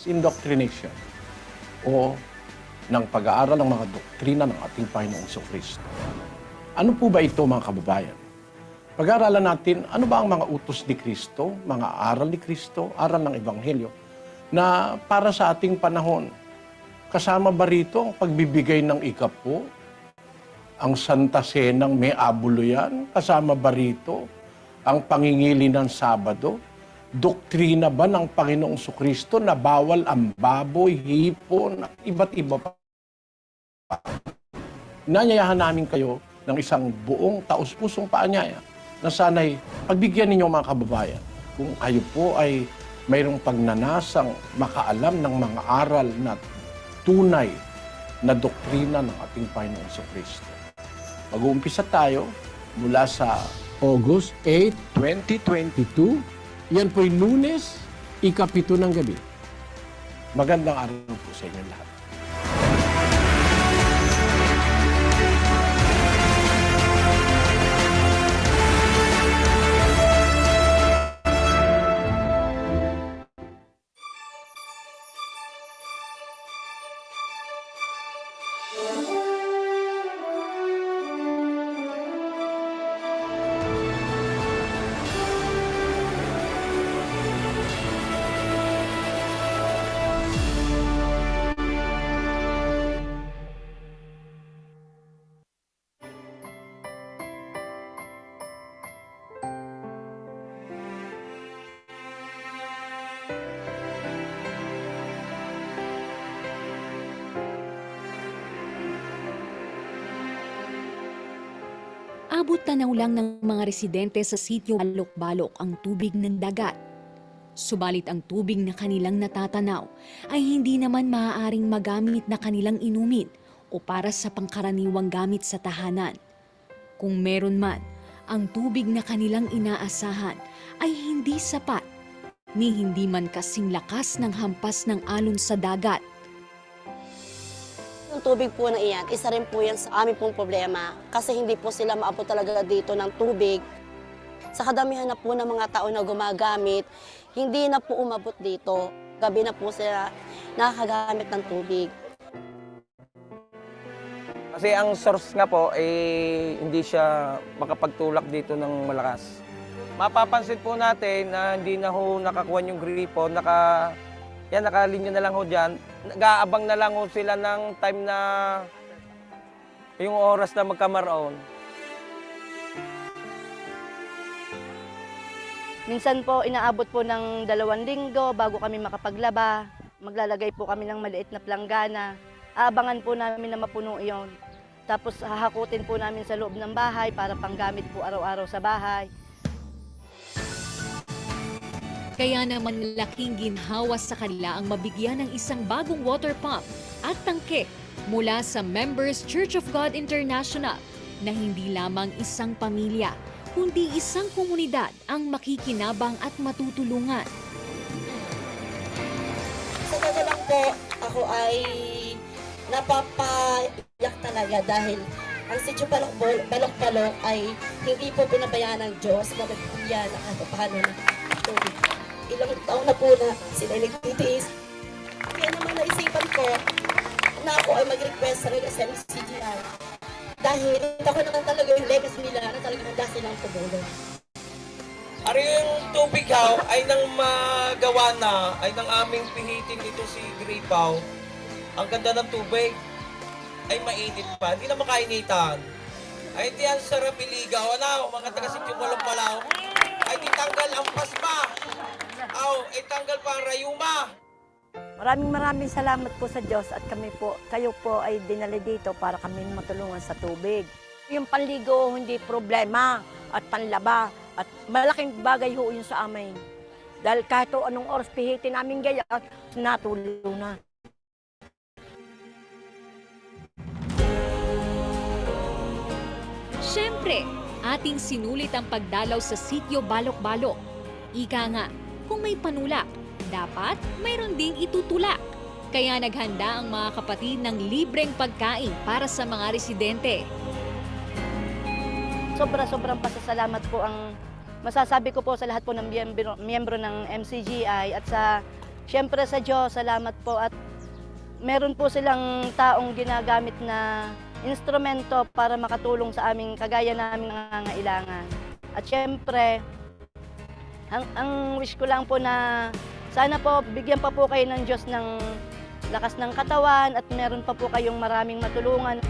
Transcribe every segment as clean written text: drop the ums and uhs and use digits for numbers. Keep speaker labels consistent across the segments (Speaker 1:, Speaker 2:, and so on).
Speaker 1: Indoctrination o ng pag-aaral ng mga doktrina ng ating Panginoong Kristo. Ano po ba ito, mga kababayan? Pag-aaralan natin, ano ba ang mga utos ni Kristo, mga aral ni Kristo, aral ng Ebanghelyo, na para sa ating panahon? Kasama ba rito ang pagbibigay ng ikapo, ang Santa Senang may abulo yan? Kasama ba rito ang pangingili ng Sabado? Doktrina ba ng Panginoong Kristo na bawal ang baboy, hipon, at iba't iba pa? Nanyayahan namin kayo ng isang buong taus-pusong paanyaya na sana'y pagbigyan ninyo mga kababayan kung kayo po ay mayroong pagnanasang makaalam ng mga aral na tunay na doktrina ng ating Panginoong Kristo. Mag-uumpisa tayo mula sa August 8, 2022. Yan po'y Lunes, ika-7 ng gabi. Magandang araw po sa inyo lahat.
Speaker 2: Abot tanaw lang ng mga residente sa sitio Balok-Balok ang tubig ng dagat. Subalit ang tubig na kanilang natatanaw ay hindi naman maaaring magamit na kanilang inumin o para sa pangkaraniwang gamit sa tahanan. Kung meron man, ang tubig na kanilang inaasahan ay hindi sapat, ni hindi man kasing lakas ng hampas ng alon sa dagat.
Speaker 3: Yung tubig po na iyan, isa rin po yan sa aming pong problema kasi hindi po sila maabot talaga dito ng tubig. Sa kadamihan na po ng mga tao na gumagamit, hindi na po umabot dito. Gabi na po sila nakakagamit ng tubig.
Speaker 4: Kasi ang source nga po, hindi siya makapagtulak dito ng malakas. Mapapansin po natin na hindi na ho nakakuha yung gripo, nakalinya na lang ho dyan. Nag-aabang na lang ho sila ng time na yung oras na magkamaroon.
Speaker 3: Minsan po, inaabot po ng 2 linggo bago kami makapaglaba. Maglalagay po kami ng maliit na planggana. Aabangan po namin na mapuno iyon. Tapos hahakutin po namin sa loob ng bahay para panggamit po araw-araw sa bahay.
Speaker 2: Kaya naman laking ginhawa sa kanila ang mabigyan ng isang bagong water pump at tangke mula sa Members Church of God International na hindi lamang isang pamilya, kundi isang komunidad ang makikinabang at matutulungan.
Speaker 5: Sa totoo lang po, ako ay napapayak talaga dahil ang sitio Balok-Balok ay hindi po pinabayaan ng Diyos na nagpilya na paano na tubig. Ilang taon na po na sila nagtitiis. Kaya naman naisipan ko na ako ay mag-request sa MCGI. Dahil ako naman talaga yung legacy nila na talaga nanda silang tumulong.
Speaker 4: Ari yung tubig haw ay nang magawa na, ay nang aming pihitin dito si Gripaw. Ang ganda ng tubig ay mainit pa, hindi na makainitan. Ay di ang sarap iligaw, mga taga-sityo Balok-Balok. Ay di tanggal ang pasma. Ay tanggal pa ang rayuma.
Speaker 3: Maraming salamat po sa Diyos at kayo po ay dinali dito para kami matulungan sa tubig. Yung panligo hindi problema at panlaba at malaking bagay ho yun sa amin. Dahil kahit anong oras pihitin namin gaya, natulong na.
Speaker 2: Siyempre, ating sinulit ang pagdalaw sa sitio Balok-Balok. Ika nga, kung may panulak, dapat mayroon ding itutulak. Kaya naghanda ang mga kapatid ng libreng pagkain para sa mga residente.
Speaker 3: Sobrang pasasalamat po ang masasabi ko po sa lahat po ng miyembro ng MCGI at sa Siyempre sa Diyos, salamat po at meron po silang taong ginagamit na instrumento para makatulong sa aming kagaya naming nangangailangan. At siyempre, ang wish ko lang po na sana po bigyan pa po kayo ng Diyos ng lakas ng katawan at meron pa po kayong maraming matulungan.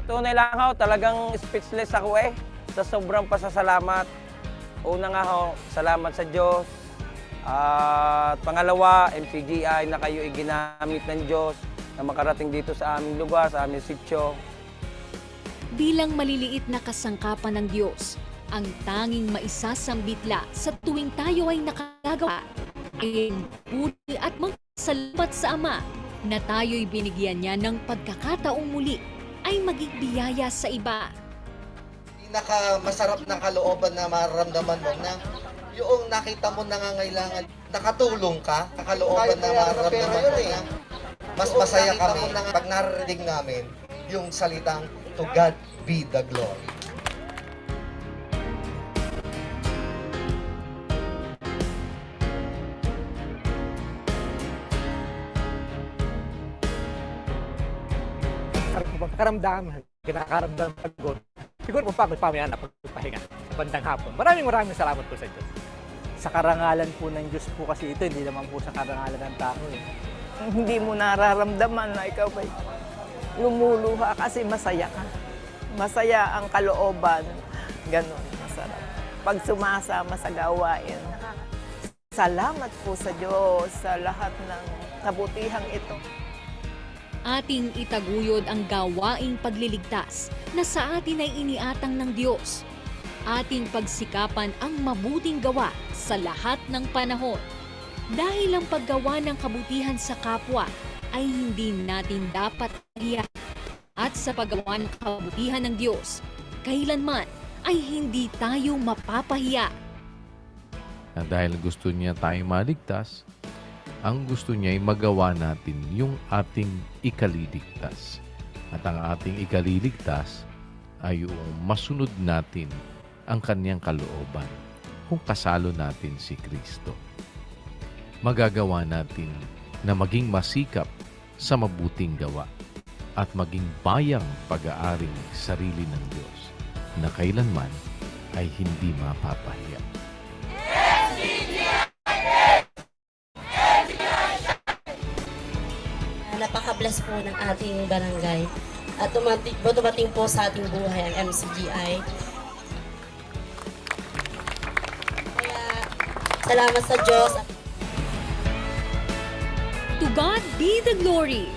Speaker 4: Tunay lang ho, talagang speechless ako sa sobrang pasasalamat. Una nga ho, salamat sa Diyos. At pangalawa, MCGI na kayo ginamit ng Diyos na makarating dito sa aming lugar, sa aming sityo.
Speaker 2: Bilang maliliit na kasangkapan ng Diyos, ang tanging maisasambitla sa tuwing tayo ay nakagawa ay puri at magpasalamat sa Ama na tayo'y binigyan niya ng pagkakataong muli ay maging biyaya sa iba.
Speaker 6: Pinakamasarap na kalooban na mararamdaman mo na yung nakita mo nangangailangan, nakatulong ka, kalooban na mararamdaman mo na mas masaya kami pag narinig namin yung salitang to God be the glory.
Speaker 7: Karamdaman, kinakaramdam pagod. Siguro po pagod pamaya na pagpahinga sa bandang hapon. Maraming salamat po sa Diyos.
Speaker 8: Sa karangalan po ng Diyos po kasi ito, hindi naman po sa karangalan ng tao.
Speaker 9: Hindi mo nararamdaman na ikaw ay lumuluha kasi masaya ka. Masaya ang kalooban. Ganon, masarap. Pag sumasama sa gawain. Salamat po sa Diyos sa lahat ng kabutihang ito.
Speaker 2: Ating itaguyod ang gawaing pagliligtas na sa atin ay iniatang ng Diyos. Ating pagsikapan ang mabuting gawa sa lahat ng panahon. Dahil ang paggawa ng kabutihan sa kapwa ay hindi natin dapat hiya. At sa paggawa ng kabutihan ng Diyos, kailanman ay hindi tayo mapapahiya.
Speaker 10: Na dahil gusto niya tayong maligtas, ang gusto niya ay magawa natin yung ating ikaliligtas. At ang ating ikaliligtas ay yung masunod natin ang kanyang kalooban kung kasalo natin si Kristo. Magagawa natin na maging masikap sa mabuting gawa at maging bayang pag-aaring sarili ng Diyos na kailanman ay hindi mapapahiya.
Speaker 5: Napaka-bless po ng ating barangay at dumating po sa ating buhay ang MCGI. Kaya salamat sa Diyos.
Speaker 2: To God be the glory!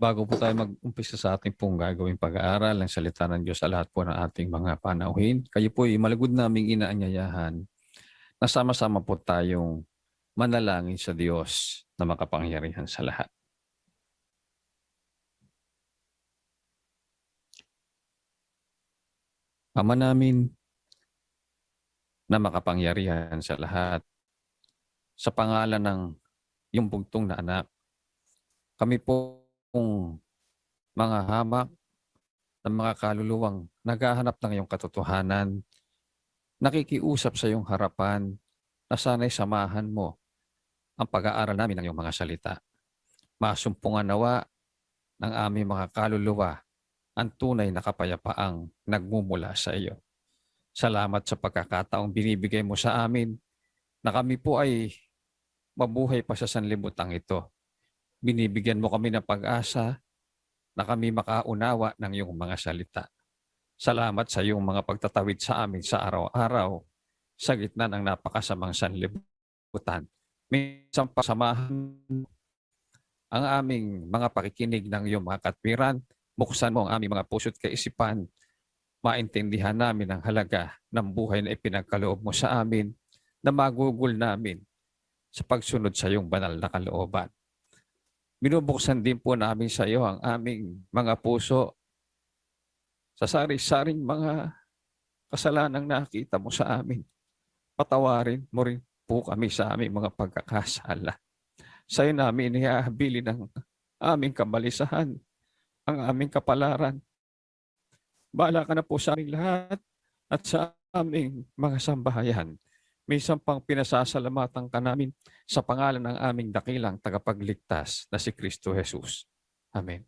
Speaker 11: Bago po tayo mag-umpisa sa ating pong gagawing pag-aaral ng salita ng Diyos sa lahat po ng ating mga panauhin, kayo po ay malugod naming inaanyayahan na sama-sama po tayong manalangin sa Diyos na makapangyarihan sa lahat. Ama namin na makapangyarihan sa lahat, sa pangalan ng iyong bugtong na anak, kami po mga hamak ng mga kaluluwang naghahanap ng iyong katotohanan, nakikiusap sa iyong harapan na sana'y samahan mo ang pag-aaral namin ng iyong mga salita. Masumpungan nawa ng aming mga kaluluwa ang tunay na kapayapaang nagmumula sa iyo. Salamat sa pagkakataong binibigay mo sa amin na kami po ay mabuhay pa sa sanlibutan ito. Binibigyan mo kami ng pag-asa na kami makaunawa ng iyong mga salita. Salamat sa iyong mga pagtatawid sa amin sa araw-araw sa gitna ng napakasamang sanlibutan. Minsan pasamahan ang aming mga pakikinig ng iyong mga katwiran. Buksan mo ang aming mga puso't kaisipan. Maintindihan namin ang halaga ng buhay na ipinagkaloob mo sa amin na magugol namin sa pagsunod sa iyong banal na kalooban. Binubuksan din po namin sa iyo ang aming mga puso sa sari-saring mga kasalanang nakita mo sa amin. Patawarin mo rin po kami sa aming mga pagkakasala. Sa iyo namin ihahabilin ang aming kabalisahan, ang aming kapalaran. Bahala ka na po sa aming lahat at sa aming mga sambahayan. Minsan pang pinasasalamatan ka namin sa pangalan ng aming dakilang tagapagligtas na si Kristo Jesus. Amen.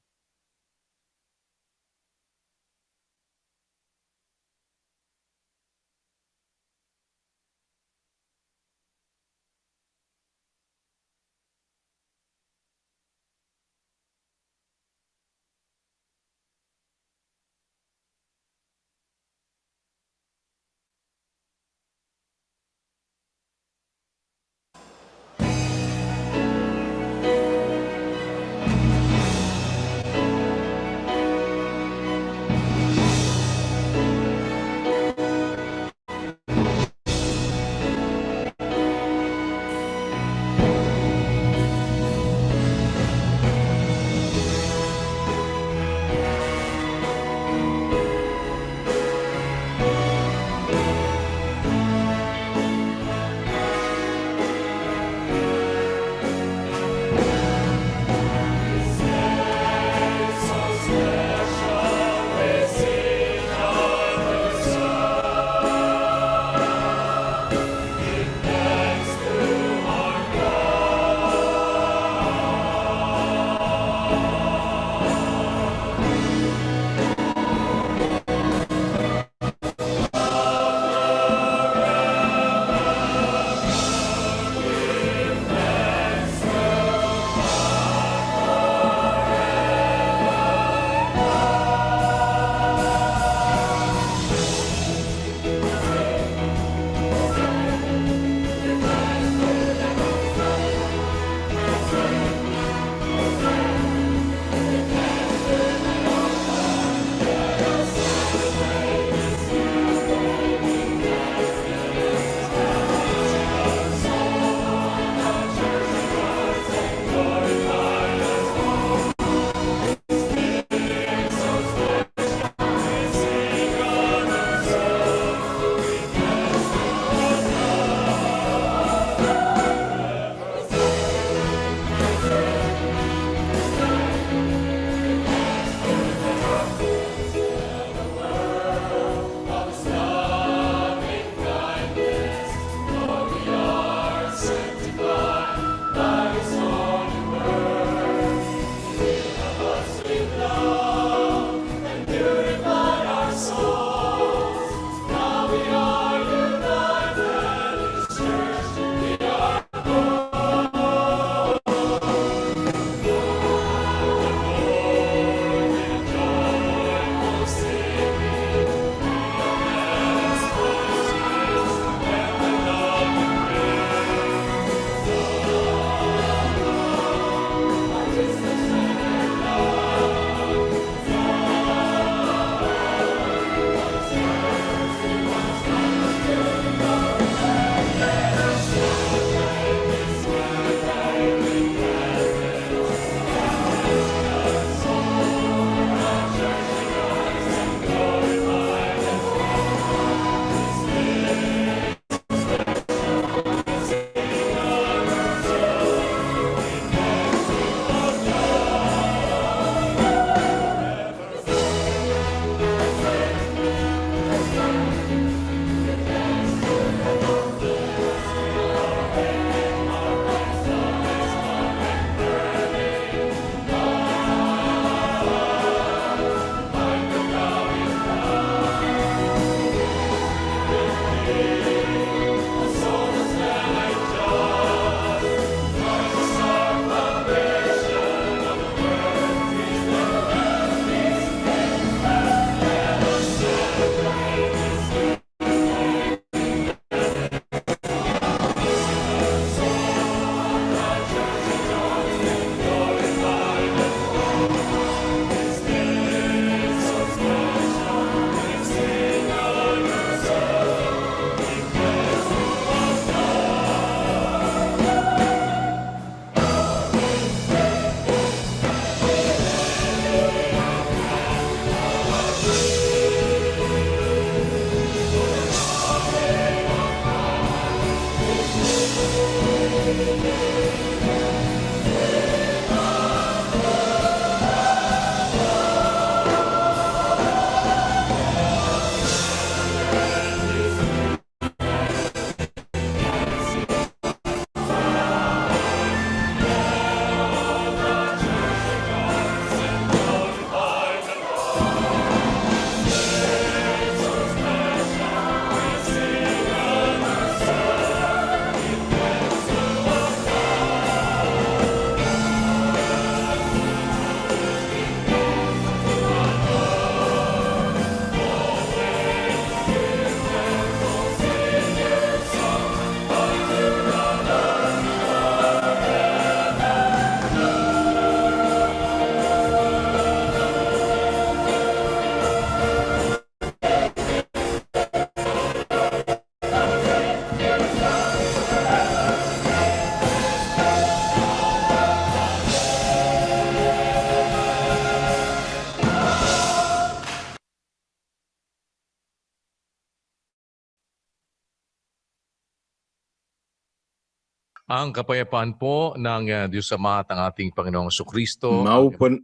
Speaker 10: Ang kapayapaan po ng Diyos Ama at ang ating Panginoong Kristo.
Speaker 12: Mau pun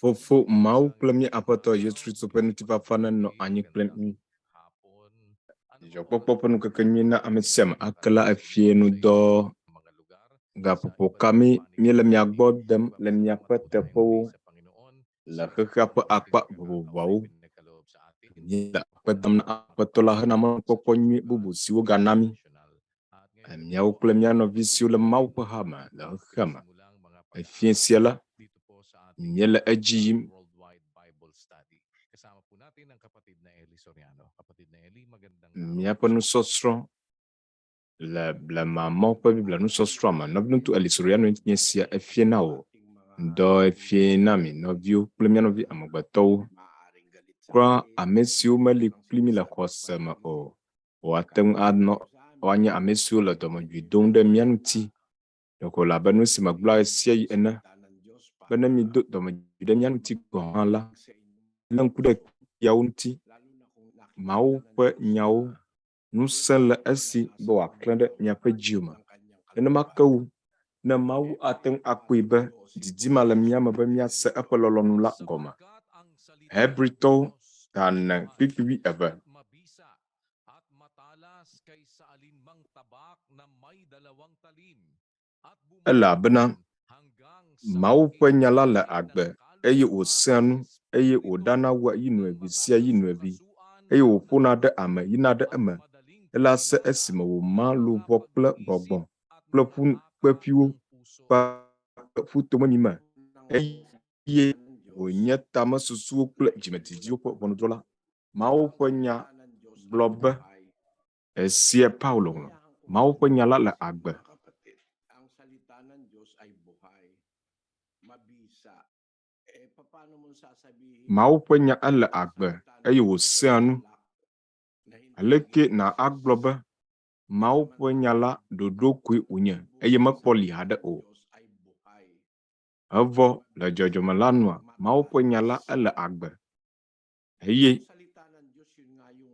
Speaker 12: fofo mau plemnya apa to Yesus Kristus penutipa fanan no anyik plen ni. Jo popo pun kekenyina amesem akala afienu do ga popo kami miele miagbod dem le miapete po la kekapa akpa bubu bau. Ni la pedam na petolah nama popo nyi bubu siwo ganami. Miau plemnya no visio le mau pahama la kama. Afien siala miele ajim.
Speaker 10: Kasama po natin ang kapatid na Eli Soriano. Kapatid na Eli, magandang
Speaker 12: Miapa Nusɔsrɔ la maman pa Biblia Nusɔsrɔ ma Nɔviŋutsu Eli Soriano nye sia efie na wo ndo efie na mi nɔviwo kple mia nɔvi amegbetɔwo kura ame siwo meli kpli mi le xɔse me o woate ŋu anɔ woanye ame siwo le dɔmedzoe dom ɖe mia ŋuti ɖeko labe nu si megblɔ esia yi ene be ne mi do dɔmedzoe ɖe mia ŋuti gɔ̃ hã la le ŋku ɖe yawo ŋuti Mawu ƒe nyawo ŋusẽ le esi be wòaklẽ ɖe miaƒe dziwo me. Nenema ke wu ne Mawu ate ŋu akpɔe be didima le mía me be míase eƒe lɔlɔ̃nu la gɔme. Hebritɔwo ta ne kpikpiwi eve. Elabena Mawu ƒe nya la le agbe eye wòsẽa nu eye wòɖana wɔa yi nuevi sia yi nuevi. Eye wòƒona ɖe ame yina ɖe eme ele ase esime wòma luʋɔ kple gbɔgbɔ kple kpeƒiwo ƒe ƒutomemi me eye wònye tamesusuwo kple dzimedidiwo ƒe ʋɔnudrɔ̃la. Mawu ƒe nya gblɔ be esie Paulo ŋlɔ. Mawu ƒe nya la le agbe. Mawu ƒe nya ele agbe eye wòsẽa nu. Aleke na agblɔ be Mawu ƒe nya la ɖoɖo koe wònye eye mekpɔ li haɖe o. Evɔ le dzɔdzɔme la nua Mawu ƒe nya la ele agbe eye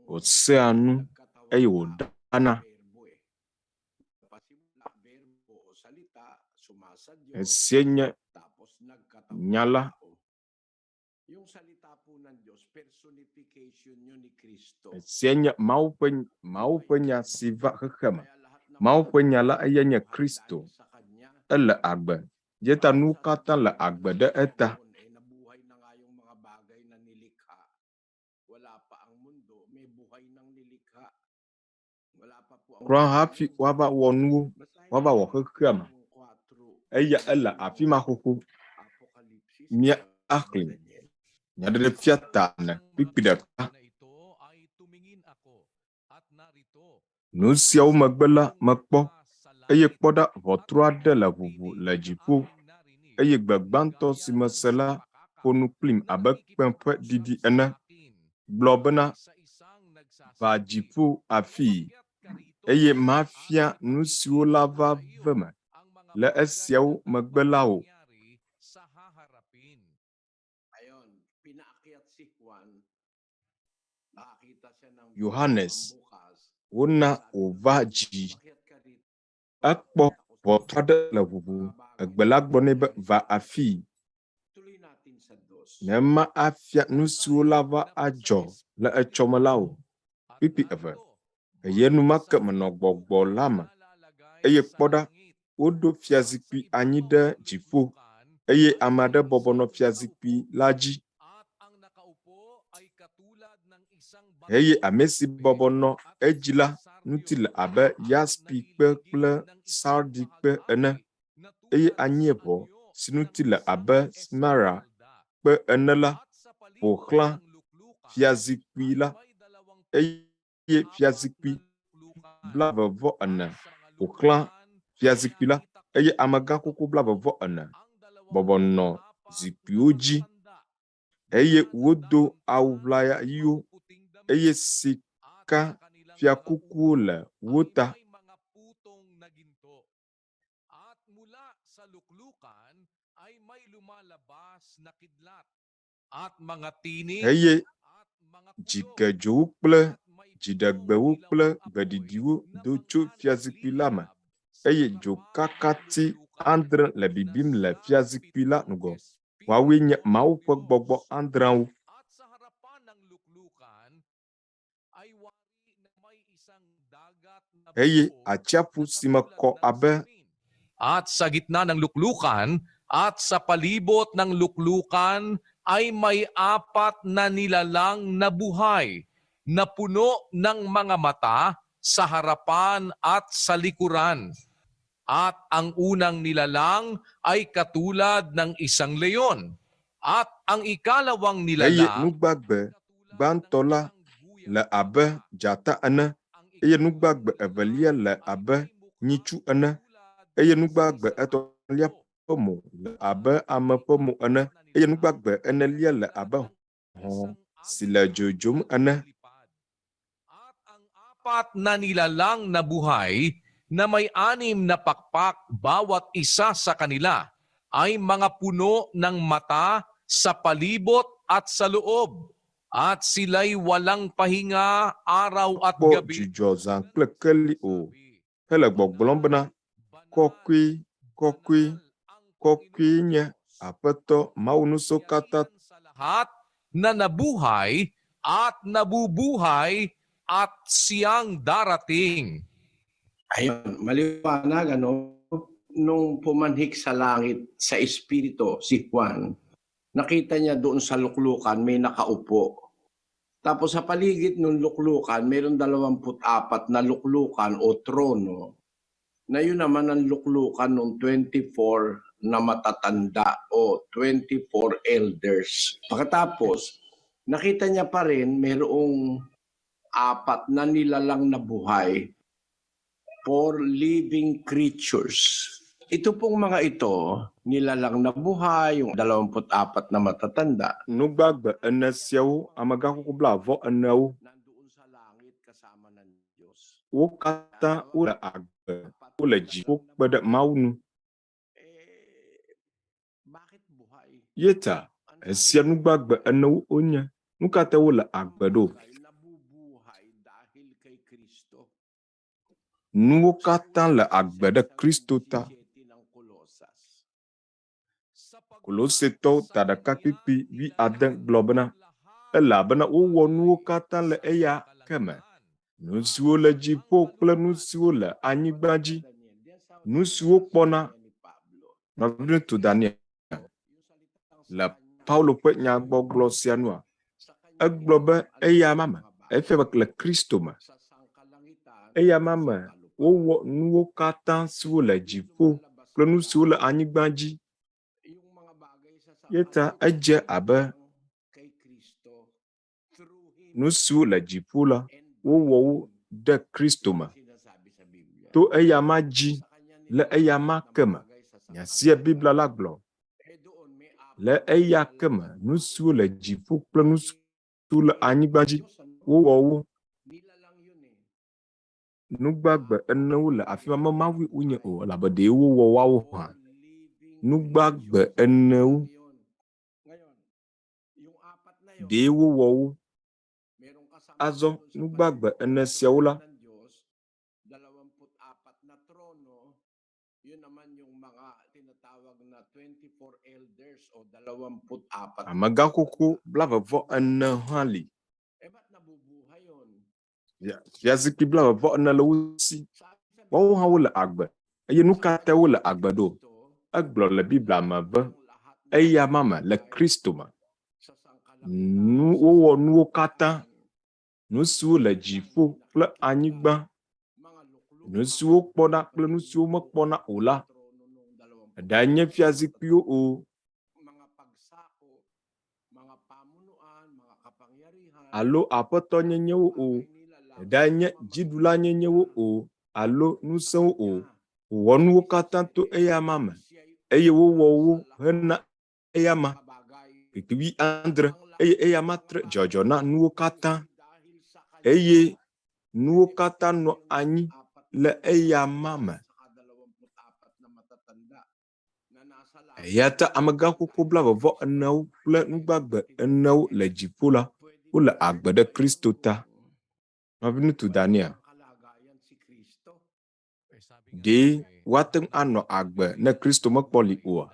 Speaker 12: wòsẽa nu eye wòɖana. Esie nye nya la esie nye Mawu ƒe nya si va xexeme. Mawu ƒe nya la eye nye Kristo. Ele agbe. Yeta nuwo katã le agbe ɖe eta. Kura hafi woava wɔ nuwo, woava wɔ xexea me. Eya ele afi ma xoxo. Mía axli. Nya ɖeɖe fia ta ne kpikpi ɖeka. Nu siawo megbe la mekpɔ eye kpɔɖa ʋɔtru aɖe le ʋuʋu le dziƒo eye gbegbãtɔ si mese la ƒo nu kplim abe kpẽƒe ɖiɖi ene. Gblɔ bena va dziƒo afii eye mafia nu siwo la va ve me le esiawo megbe la o. Yohanes wona wòva dzi. Ekpɔ ʋɔtru aɖe le ʋuʋu. Egbe la gblɔ nɛ be va afii. Ne ma afia nu siwo la va adzɔ le etsɔme la o. Kpikpi eve. Eye enumake menɔ gbɔgbɔ la me eye kpɔɖa woɖo fiazikpui anyi ɖe dziƒo eye ame aɖe bɔbɔnɔ fiazikpui la dzi. Eye ame si bɔbɔnɔ edzi la ŋuti le abe yaspi kpe kple sardi kpe ene eye anyievɔ si ŋuti le abe smara kpe ene la ƒo xlã fiazikpui la eye fiazikpui 24 ƒo xlã fiazikpui la eye amegã xoxo 24 bɔbɔnɔ zikpuiwo dzi eye wodo awu ʋlayayiwo eye sika fiakukuwo le wo ta. Eye dzigedzowo kple dziɖegbewo kple gbeɖiɖiwo do tso fiazikpui la me eye dzokakati andre le bibim le fiazikpui la ŋgɔ. Woawoe nye Mawu ƒe gbɔgbɔ andreawo. Eye atsiaƒu si me kɔ abe
Speaker 10: At sa gitna ng luklukan at sa palibot ng luklukan ay may apat na nilalang na buhay na puno ng mga mata sa harapan at sa likuran. At ang unang nilalang ay katulad ng isang leon. At ang ikalawang
Speaker 12: eye
Speaker 10: nilalang
Speaker 12: nugbagbe gbãtɔ la le abe dzata ene, eye nugbagbe evelia le abe nyitsu ene, eye nugbagbe etɔ̃lia ƒe mo le abe ame ƒe mo ene, eye nugbagbe enelia le abe hɔ̃ si le dzodzom ene.
Speaker 10: apat na nilalang na buhay na may 6 na pakpak bawat isa sa kanila ay mga puno ng mata sa palibot at sa loob at sila'y walang pahinga araw at
Speaker 12: Kpɔ
Speaker 10: gabi.
Speaker 12: dzidzɔ zã kple keli o, hele gbɔgblɔm bena kɔkɔe, kɔkɔe, kɔkɔe nye Aƒetɔ Mawu Nusɔkatã
Speaker 10: Lahat na nabuhay at nabubuhay at siyang darating.
Speaker 1: Ayun, maliwanag, nung pumanhik sa langit sa Espiritu si Juan, nakita niya doon sa luklukan may nakaupo. Tapos sa paligid ng luklukan, mayroon 24 na luklukan o trono, na yun naman ang luklukan ng 24 na matatanda o 24 elders. Pagkatapos, nakita niya pa rin mayroong 4 na nilalang na buhay, 4 living creatures. Ito pong mga ito, nilalang na buhay, yung 24 na matatanda.
Speaker 12: nugbagbe ene siawo, amegãxoxo blaavɔ enewo,
Speaker 1: Nandoon sa langit kasama ng Diyos.
Speaker 12: wo katã wole agbe, wole dziƒo kpe ɖe Mawu nu.
Speaker 1: Bakit buhay?
Speaker 12: Yeta, esia nugbagbe enewo wonye. Nu ka te wole agbe ɖo?
Speaker 1: Nabubuhay dahil kay Kristo.
Speaker 12: Nuwo katã le agbe ɖe Kristo ta. Kolosetɔwo ta ɖeka kpikpi 16 gblɔ bena elabena wowɔ nuwo katã le eya ke me. Nu siwo le dziƒo kple nu siwo le anyigba dzi. Nu siwo kpɔna. Nɔviŋutsu Daniel le Paulo ƒe nyagbɔgblɔ sia nua, egblɔ be eya ma me, efia be le Kristo me. Eya ma me wowɔ nuwo katã siwo le dziƒo kple nu siwo le anyigba dzi. Yeta edze abe nu siwo le dziƒo la, wowɔ wo ɖe Kristo me. To eya ma dzi, le eya ma ke me. Nyasia Biblia la gblɔ. Le eya ke me, nu siwo le dziƒo kple nu siwo le anyigba dzi, wowɔ wo. Nugbagbe enewo le afi ma, Mawu wonye o, elabe ɖe wowɔ woawo hã. Nugbagbe enewo ɖe wowɔ wo. Azɔ nugbagbe ene siawo la, amegãxoxo 24 hã li. Fiazikpui 24 le wo si. Woawo hã wole agbe. Eye nu ka te wole agbe ɖo? Egblɔ le Biblia me be eya ma me le Kristo me. Wowɔ nuwo katã. Nu siwo le dziƒo kple anyigba. Nu siwo kpɔna kple nu siwo mekpɔna o la. Eɖeɛ nye fiazikpuiwo o. Alo aƒetɔ nyenyewo o. Eɖeɛ nye dziɖula nyenyewo o. Alo ŋusẽwo o. Wowɔ nuwo katã to eya ma me. Eye wowɔ wo hena eya ma. Kpikpi 17. Eye eya ma tre dzɔdzɔ na nuwo katã. Eye nuwo katã nɔ anyi le eya ma me. Eya ta amegãxoxo 24 kple nugbagbe enewo le dziƒo la, wole agbe ɖe Kristo ta. Nɔviŋutsu Daniel, ɖe wateng ano agbe ne Kristo mekpoli ua.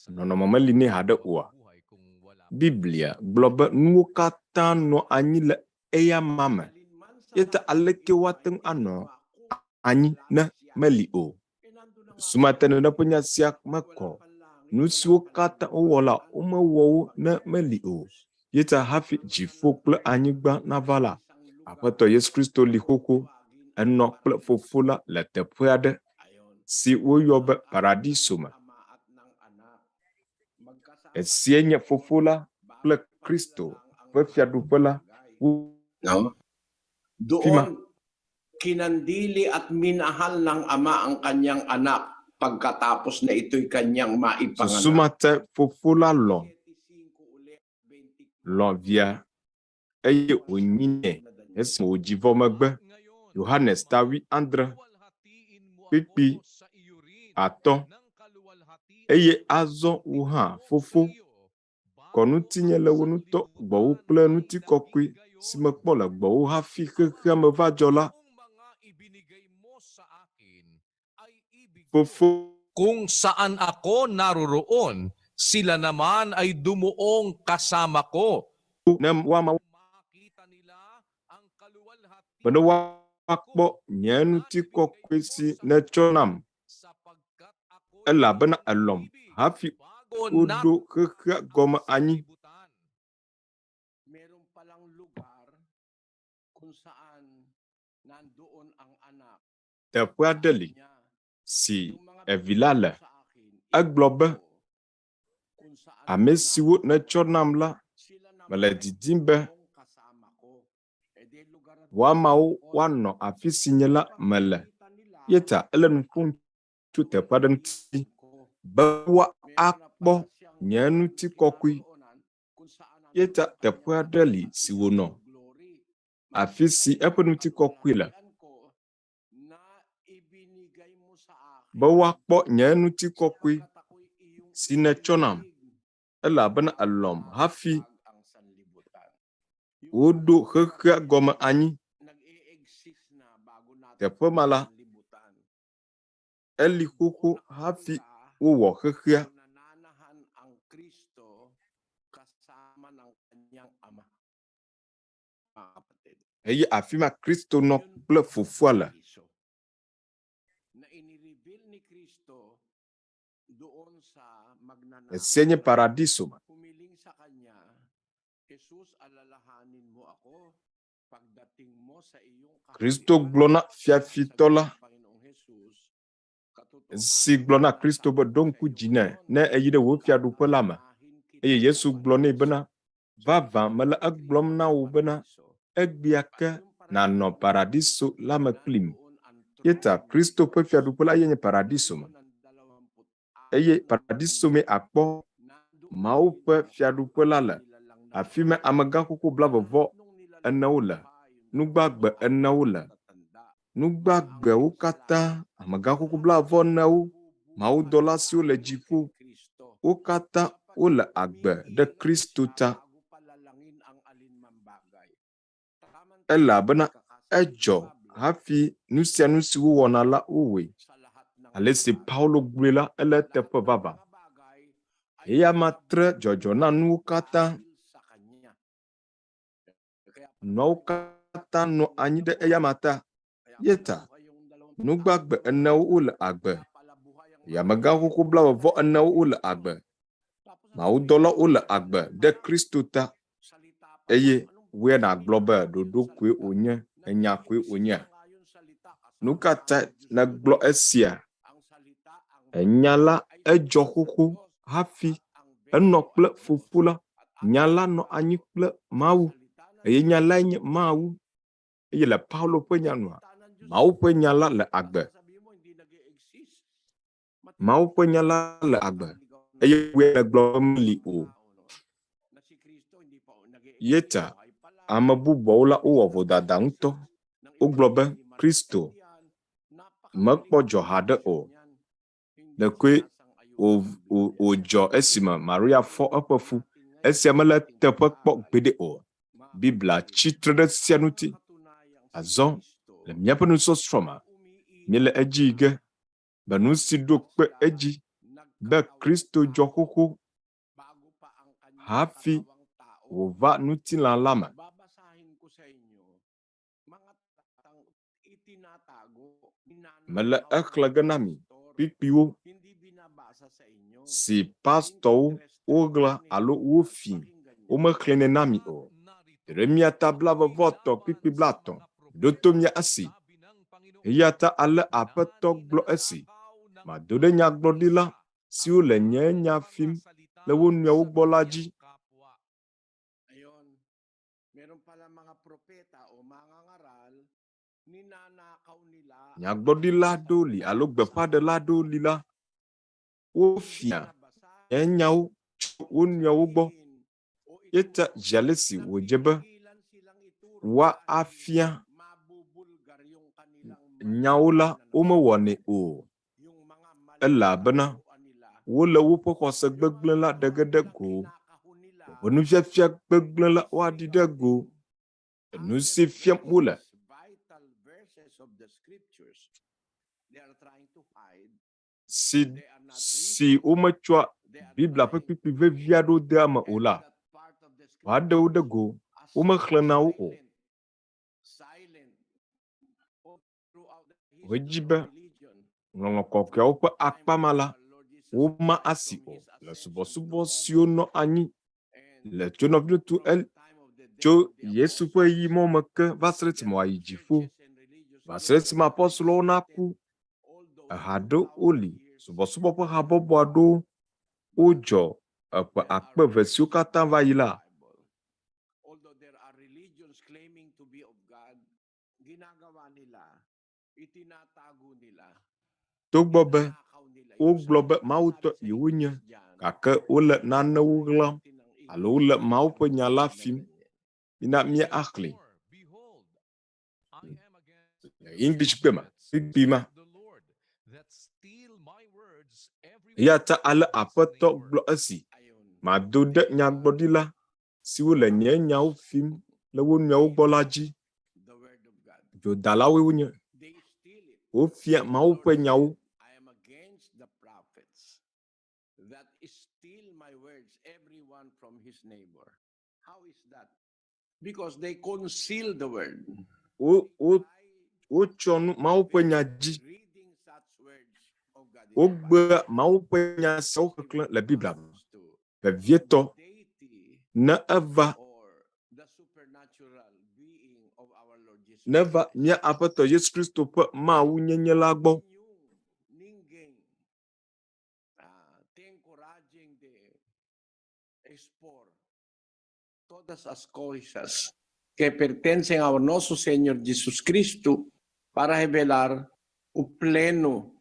Speaker 12: Nono meline hade ua. Biblia globe nuwo kata no anyi le eya mame. Yeta aleke wateng ano anyi ne meli o. Sumatene na punya siak meko. Nusuo kata owola umewo ne meli o. Yeta hafi jifo kple anyigba navala. Apeto Yesu Kristo li koko eno kple fofola le teƒe ade si woyɔbe paradiso me. Esie nye fofola kple Kristo ƒe fiaɖuƒe la.
Speaker 1: Doon kinandili at minahal ng ama ang kanyang anak pagkatapos na ito'y kanyang maipanganak.
Speaker 12: Susumate fofola lo via eye onyine esi ojivo megbe Yohanes tawi andre pipi ato eye azɔ wuha fofo kɔnu tinye le wo nuto gbowo kple nuti kɔkɔe si mekpɔ le gbowo hafi xexea me va dzɔ la. Fofo
Speaker 10: Kung saan ako naroroon, sila naman ay dumuong kasama ko.
Speaker 12: Bene wakpo nye nuti kɔkɔe si ne tsɔnam elabena elɔm hafi woɖo xexea gɔme anyi. Teƒe aɖe li si evi la le, egblɔ be ame siwo netsɔ nam la, mele didim be woamawo woanɔ afi si nye la mele. Yeta ele nu ƒom tso teƒe aɖe ŋuti be woakpɔ nye nuti kɔkɔe. Yeta teƒe aɖe li si wònɔ afi si eƒe nuti kɔkɔe le. Be woakpɔ nye nuti kɔkɔe si netsɔ nam elabena elɔm hafi woɖo xexea gɔme anyi. Teƒe ma la, eli xoxo hafi wowɔ xexea. Eye afi ma Kristo nɔ kple fofoa le. Esie nye paradiso me. Kristo gblɔ na fiafitɔ la si gblɔ na Kristo be ɖo ŋku dzi ne eyi ɖe wò fiaɖuƒe la me. Eye Yesu gblɔ nɛ bena vavã mele egblɔm na wo bena egbea ke nanɔ paradiso la me kplim. Yeta Kristo ƒe fiaɖuƒe la ye nye paradiso me. Eye paradiso me akpɔ Mawu ƒe fiaɖuƒe la le afi me amegã xoxo 24 le. Nugbagbe 4 le. Nugbagbewo katã amegã xoxo 24 mawudɔla siwo le dziƒo wo katã wole agbe ɖe Kristo ta. Elabena edzɔ hafi nu sia nu si wowɔna la wowoe. Ale si Paulo gblɔe la ele teƒe vavã. Eya ma tre dzɔdzɔ na nuwo katã. Nuwo katã nɔ anyi ɖe eya ma ta. Yeta nugbagbe 4 wole agbe. Yamegã xoxo 24 wole agbe. Mawudɔla wole agbe ɖe Kristo ta. Eye woe nagblɔ be ɖoɖo koe wònye, enya koe wònye. Nu ka ta negblɔ esia? Enya la edzɔ xoxo hafi enɔ kple fofo la. Nya la nɔ anyi kple Mawu. Eye nya la nye Mawu. Eye le Paulo ƒe nyanua, Mawu ƒe nya la le agbe. Mawu ƒe nya la le agbe. Eye woe negblɔ meli o. Yeta ame bubuawo la wowɔ vodada ŋutɔ. Wogblɔ be Kristo mekpɔ dzɔ haɖe o. Ɖekoe wòdzɔ esime Maria fɔ eƒe fu. Esia mele teƒe kpɔ gbeɖe o. Biblia tsitre ɖe sia ŋuti. Azɔ le míaƒe nusɔsrɔ̃ me, míele edzi ge Banusi do kpe eji. Be Kristo jokoko. Hafi. Wova nuti la lama.
Speaker 1: Babasahin ko sa inyo, mga tatang itinatago,
Speaker 12: Mele ganami. Pipiwo.
Speaker 1: hindi binabasa sa inyo.
Speaker 12: Si pastor ogla alo wofi. Ome klene nami o. Remia tabla voto pipi blato. Dotomia asi. Yata ale apetok glo asi. Ma dode nya glodila. Si o le nya film. Le wonua ugbolaji.
Speaker 1: Ayon, meron pala mga propeta o mga ngaral, ninanakaw nila.
Speaker 12: Nya glodila doli alo gbeƒãɖelawo lila. Wofia. Enyao. Wonua ugbo. Yeta jalesi wojebe. Wa afia. Nyaula wane o. Ela bena. Wole wupo kose gbegble la degedego. Wonu fiafia gbegble la wadi dego. Nu si fiam wole. Si umechwa Biblia pepipi vevia do dama ola. Wade udego. Umekhlena o. Wejibe. Ngongokokya upe akpamala. Uma asi o. Le subo siono anyi. Le Nɔviŋutsu Eli. Tso Yesu ƒe yi mɔ me ke va se ɖe esime wòayi dziƒo. Va se ɖe esime apɔstolowo naku. Eha ɖe woli. Subɔsubɔ ƒe habɔbɔ aɖewo wodzɔ eƒe akpe eve siwo katã va yi la.
Speaker 1: Although there are religions claiming to be of God, ginagawa nila, itinatago nila.
Speaker 12: Togbɔ be wogblɔ be Mawu tɔ yewonye, gake wole nanewo ɣlam alo wole Mawu ƒe nya la fim. Mina mía axli. English kpema, pipi ma. Yata ale aƒetɔ gblɔ esi. Mado ɖe nyagblɔɖila siwo le nye nyawo fim le wo nɔewo gbɔ la dzi. Dzodalawoe wonye. Wofia Mawu ƒe nyawo.
Speaker 1: I am against the prophets that steal my words, everyone from his neighbor. How is that? Because they conceal the word.
Speaker 12: Wotsɔ Mawu ƒe nya dzi. Wogbe Mawu ƒe nya siawo keklẽ le Biblia me. Vevietɔ ne eva neva mía Aƒetɔ Yesu Kristo ƒe Mawu nyenye la gbɔ.
Speaker 1: Todas as coisas que pertencem ao nosso Senhor Jesus Cristo para revelar o pleno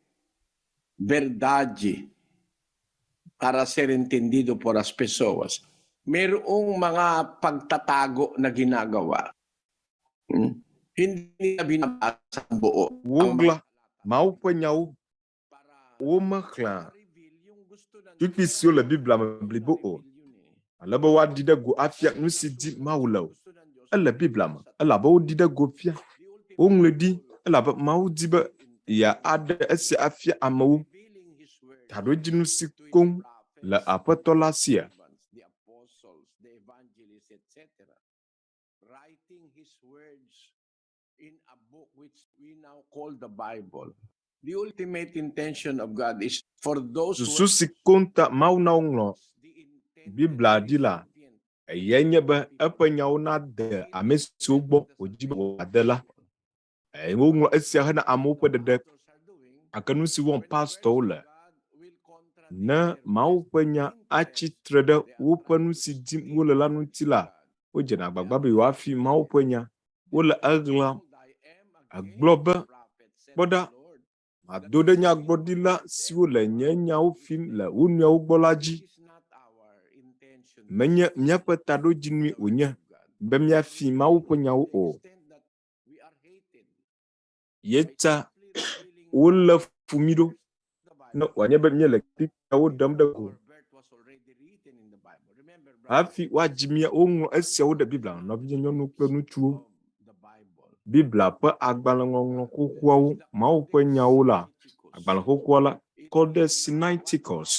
Speaker 1: verdade para ser entendido por as pessoas. Mayroong mga pagtatago na ginagawa. Hindi na binabasa ang buo.
Speaker 12: Wogla Mawu ƒe nyawo womexlẽ tukpi siwo le Biblia me blibo o. Ale be woaɖi ɖe go afia nu si di Mawu le o. Ele Biblia me elabe woɖi ɖe go fia. Woŋlɔe ɖi elabe Mawu di be yeaɖe esia afia amewo. Taɖodzi nu si koŋ le Aƒetɔ la sia.
Speaker 1: The apostles, the evangelists, etc. Writing his words in a book which we now call the Bible. The ultimate intention of God is for those
Speaker 12: Susu si konta Mawu na woŋlɔ Biblia ɖi la, eyae nye be eƒe nyawo nade ame siwo gbɔ wòdzi be wòade la. Woŋlɔ esia hena amewo ƒe ɖeɖe. Gake nu si wɔm pastorwo le. Ne Mawu ƒe nya atsitre ɖe woƒe nu si dim wole la ŋuti la, wodzena agbagba be yewoafi Mawu ƒe nya. Wole eɣlam. Egblɔ be, kpɔɖa, mado ɖe nyagblɔɖila siwo le nye nyawo fim le wo nɔewo gbɔ la dzi. Menye míaƒe taɖodzinui wònye be míafi Mawu ƒe nyawo o. Yeta wole fu mí ɖo. Ne wòanye be míele kpikpiawo ɖem ɖe go. Hafi woadzi mía woŋlɔ esiawo ɖe Biblia me, nɔvinye nyɔnu kple ŋutsuwo. Biblia ƒe agbalẽŋɔŋlɔ xoxoawo, Mawu ƒe nyawo la, Agbalẽ xoxoa la kɔ ɖe Sinaiticus.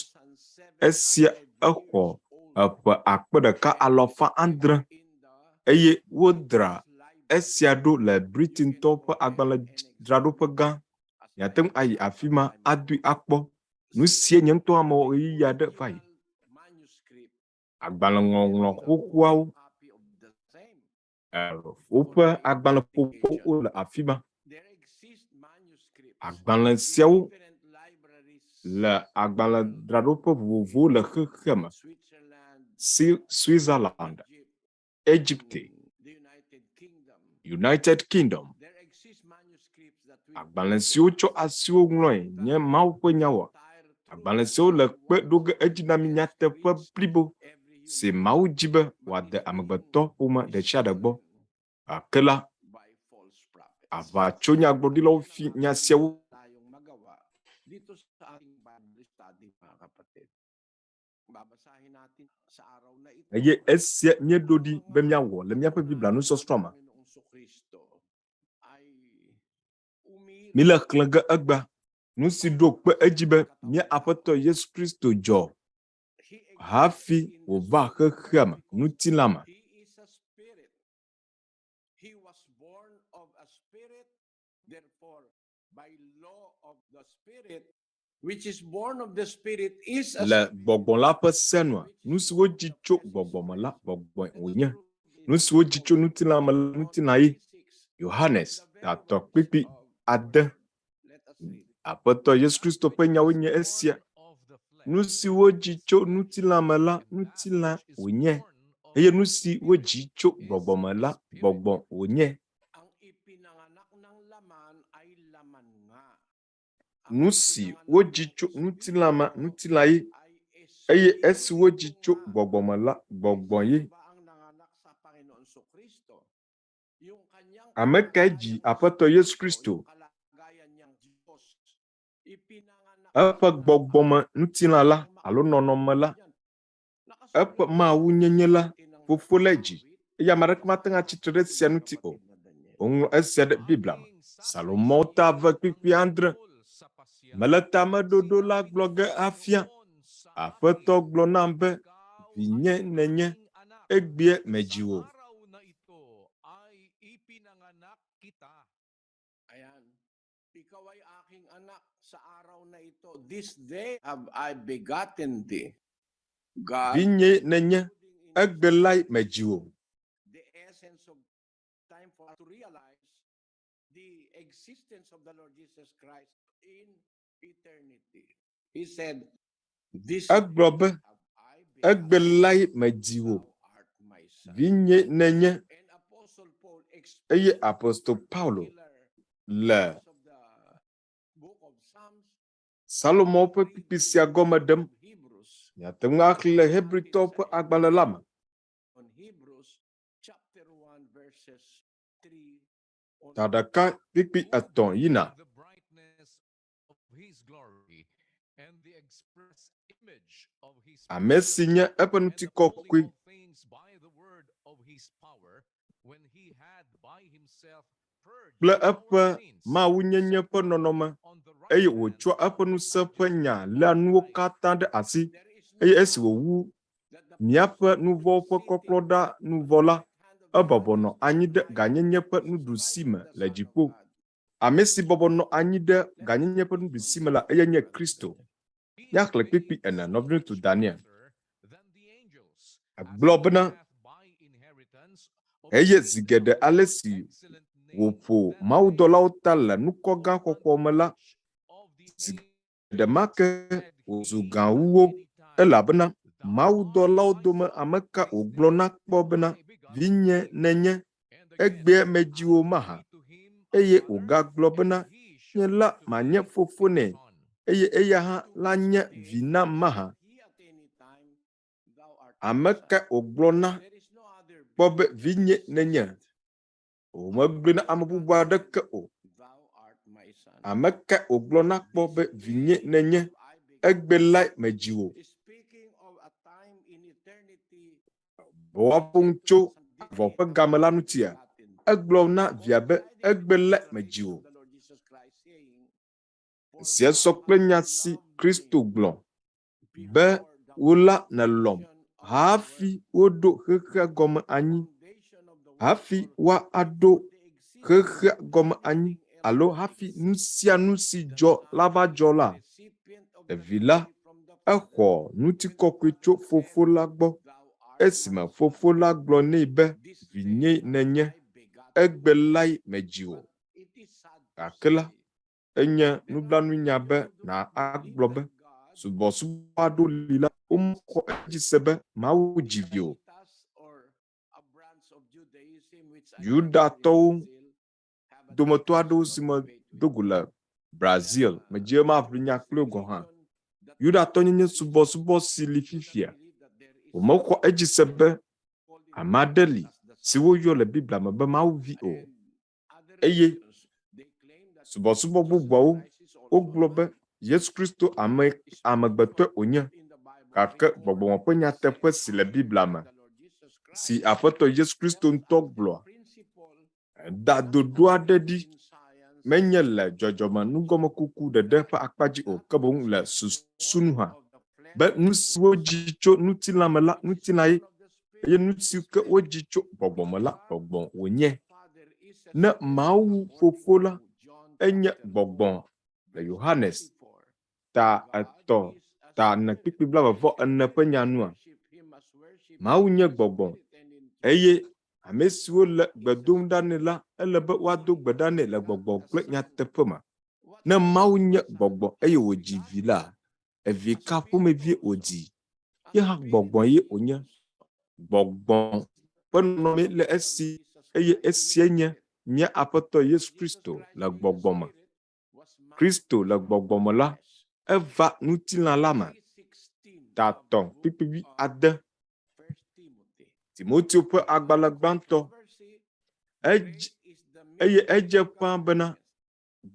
Speaker 12: Esia exɔ eƒe 1,700 eye wodra esia ɖo le Britintɔ ƒe agbalẽdzraɖoƒe gã. Miate ŋu ayi afi ma adoe akpɔ. Nu sie nye ŋutɔ amewɔ ɣeyiɣi aɖe va yi. Agbalẽŋɔŋlɔ xoxoawo woƒe agbalẽƒoƒowo le afi ma. Agbalẽ siawo le agbalẽdzraɖoƒe vovovowo le xexeme. Switzerland, Egypt, United Kingdom. Agbalẽ siwo tsɔ asiwo ŋlɔe nye Mawu ƒe nyawoa. Agbalẽ siwo le kpe ɖo ge edzi na mi nyateƒe blibo si Mawu dzi be wòade amegbetɔ ƒome ɖe sia ɖe gbɔ. Ke la, aʋatsonyagblɔɖilawo fi nya siawo eye esia míeɖo ɖi be míawɔ le míaƒe Biblia nusɔsrɔ̃ me. Míle xlẽ ge egba nu si ɖo kpe edzi be mía Aƒetɔ Yesu Kristo dzɔ hafi wòva xexea me ŋutilã me. Le gbɔgbɔ la ƒe senua, nu siwo dzi tso gbɔgbɔ me la gbɔgbɔe wònye. Nu siwo dzi tso ŋutilã me la ŋutilã ye. Yohanes tatɔ kpikpi 6. Aƒetɔ Yesu Kristo ƒe nyawo nye esia. Nu siwo dzi tso ŋutilã me la ŋutilã wònye. Eye nu siwo dzi tso gbɔgbɔ me la gbɔgbɔ wònye. Nu si wodzi tso ŋutilã me ŋutilã ye. Eye esi wodzi tso gbɔgbɔ me la gbɔgbɔ ye. Ame kae dzi Aƒetɔ Yesu Kristo? Eƒe gbɔgbɔ me ŋutilã la alo nɔnɔme la. Eƒe Mawu nyenye la Fofo le dzi. Eye ame aɖeke mate ŋu atsitre ɖe sia ŋuti o. Woŋlɔ esia ɖe Biblia me. Salomo ta ve kpikpi 7. Mele tameɖoɖo la gblɔ ge afia. Aƒetɔ gblɔ nam be vinye nenye egbea medzi wò. Vinye nenye egbelai medzi wò. Egblɔ be egbelai medzi wò. Vinye nenye. Eye Apostol Paulo le Salomo ƒe kpikpi sia gɔme ɖem. Miate ŋu axlẽ Hebritɔwo ƒe agbalẽ la me. Ta ɖeka kpikpi 3 yina. Ame si nye eƒe ŋutikɔkɔe kple eƒe Mawu nyenye ƒe nɔnɔme eye wòtsɔ eƒe ŋusẽ ƒe nya léa nuwo katã ɖe asi eye esi wòwu míaƒe nu vɔ̃wo ƒe kɔklɔ ɖa nu vɔ la, ebɔbɔnɔ anyi ɖe gãnyenye ƒe nuɖusime le dziƒo. Ame si bɔbɔnɔ anyi ɖe gãnyenye ƒe nuɖusime la eye nye Kristo. Míaxlẽ kpikpi 4 Nɔviŋutsu Daniel. Gblɔ bena eye zi geɖe ale si wòƒo mawudɔlawo ta le nukɔ gã xɔxɔ me la, zi geɖe ma ke wòzu gã wu wo, elabena mawudɔlawo dome ame ka wògblɔ na kpɔ bena vinye nenye egbea medzi wò mahã, eye wògagblɔ bena nye la manye fofo nɛ, eye eya hã la nye vi nam mahã. Ame ka wògblɔ na kpɔ be vinye nenye? Wòmegblɔe na ame bubu aɖeke o. Ame ka wògblɔ na kpɔ be vinye nenye egbelai medzi wò? Wɔƒo tso avɔ ƒe game la ŋutia. Egblɔ na via be egbelai medzi wò. si esokple nya si Kristo gblɔ be wola ne lɔm hafi woɖo xexea gɔme anyi, hafi wa aɖo xexea gɔme anyi, alo hafi nu sia nu si dzɔ la va dzɔ la, ɖevi la exɔ ŋutikɔkɔe tso fofo la gbɔ, esime fofo la gblɔ nɛ be vinye nenye, egbe lae medzi wò. Gake la, enye nublanuinya be na agblɔ be subɔsubɔ aɖewo li la, womekɔ edzi se be Mawu dzi vi o. Yudatɔwo dometɔ aɖewo si me dogo le Brazil, medie maʋlinya kple gɔ hã. Yudatɔ nye subɔsubɔ si li fifia. Womexɔ edzi se be ame aɖe li si woyɔ le Biblia me be Mawu vi o. Eye subɔsubɔ bubuawo wogblɔ be Yesu Kristo amegbetɔe wònye, gake gbɔgbɔme ƒe nyateƒe si le Biblia me, si Aƒetɔ Yesu Kristo ŋutɔ gblɔa, da dodo aɖe ɖi menye le dzɔdzɔme nugɔmekuku ɖeɖe ƒe akpadzi o, ke boŋ le susunu hã, be nu siwo dzi tso ŋutilã me la ŋutilãe, eye nu siwo ke wodzi tso gbɔgbɔ me la gbɔgbɔ wònye. Ne Mawu Fofo la enye gbɔgbɔ le Yohanes ta 3 ta 4 ƒe nyanua, Mawu nye gbɔgbɔ, eye ame siwo le gbe dom ɖa nɛ la, ele be woado gbe ɖa nɛ le gbɔgbɔ kple nyateƒe me. Ne Mawu nye gbɔgbɔ eye wòdzi vi la, evi ka ƒomevie wòdzi? Ye hã gbɔgbɔ ye wònye. Gbɔgbɔ ƒe nɔnɔme le esi, eye esie nye mía Aƒetɔ Yesu Kristo le gbɔgbɔ me. Kristo le gbɔgbɔ me la, eva ŋutilã la me. Ta 3:6 Timoteo ƒe agbalẽ gbãtɔ, eye edze ƒãa bena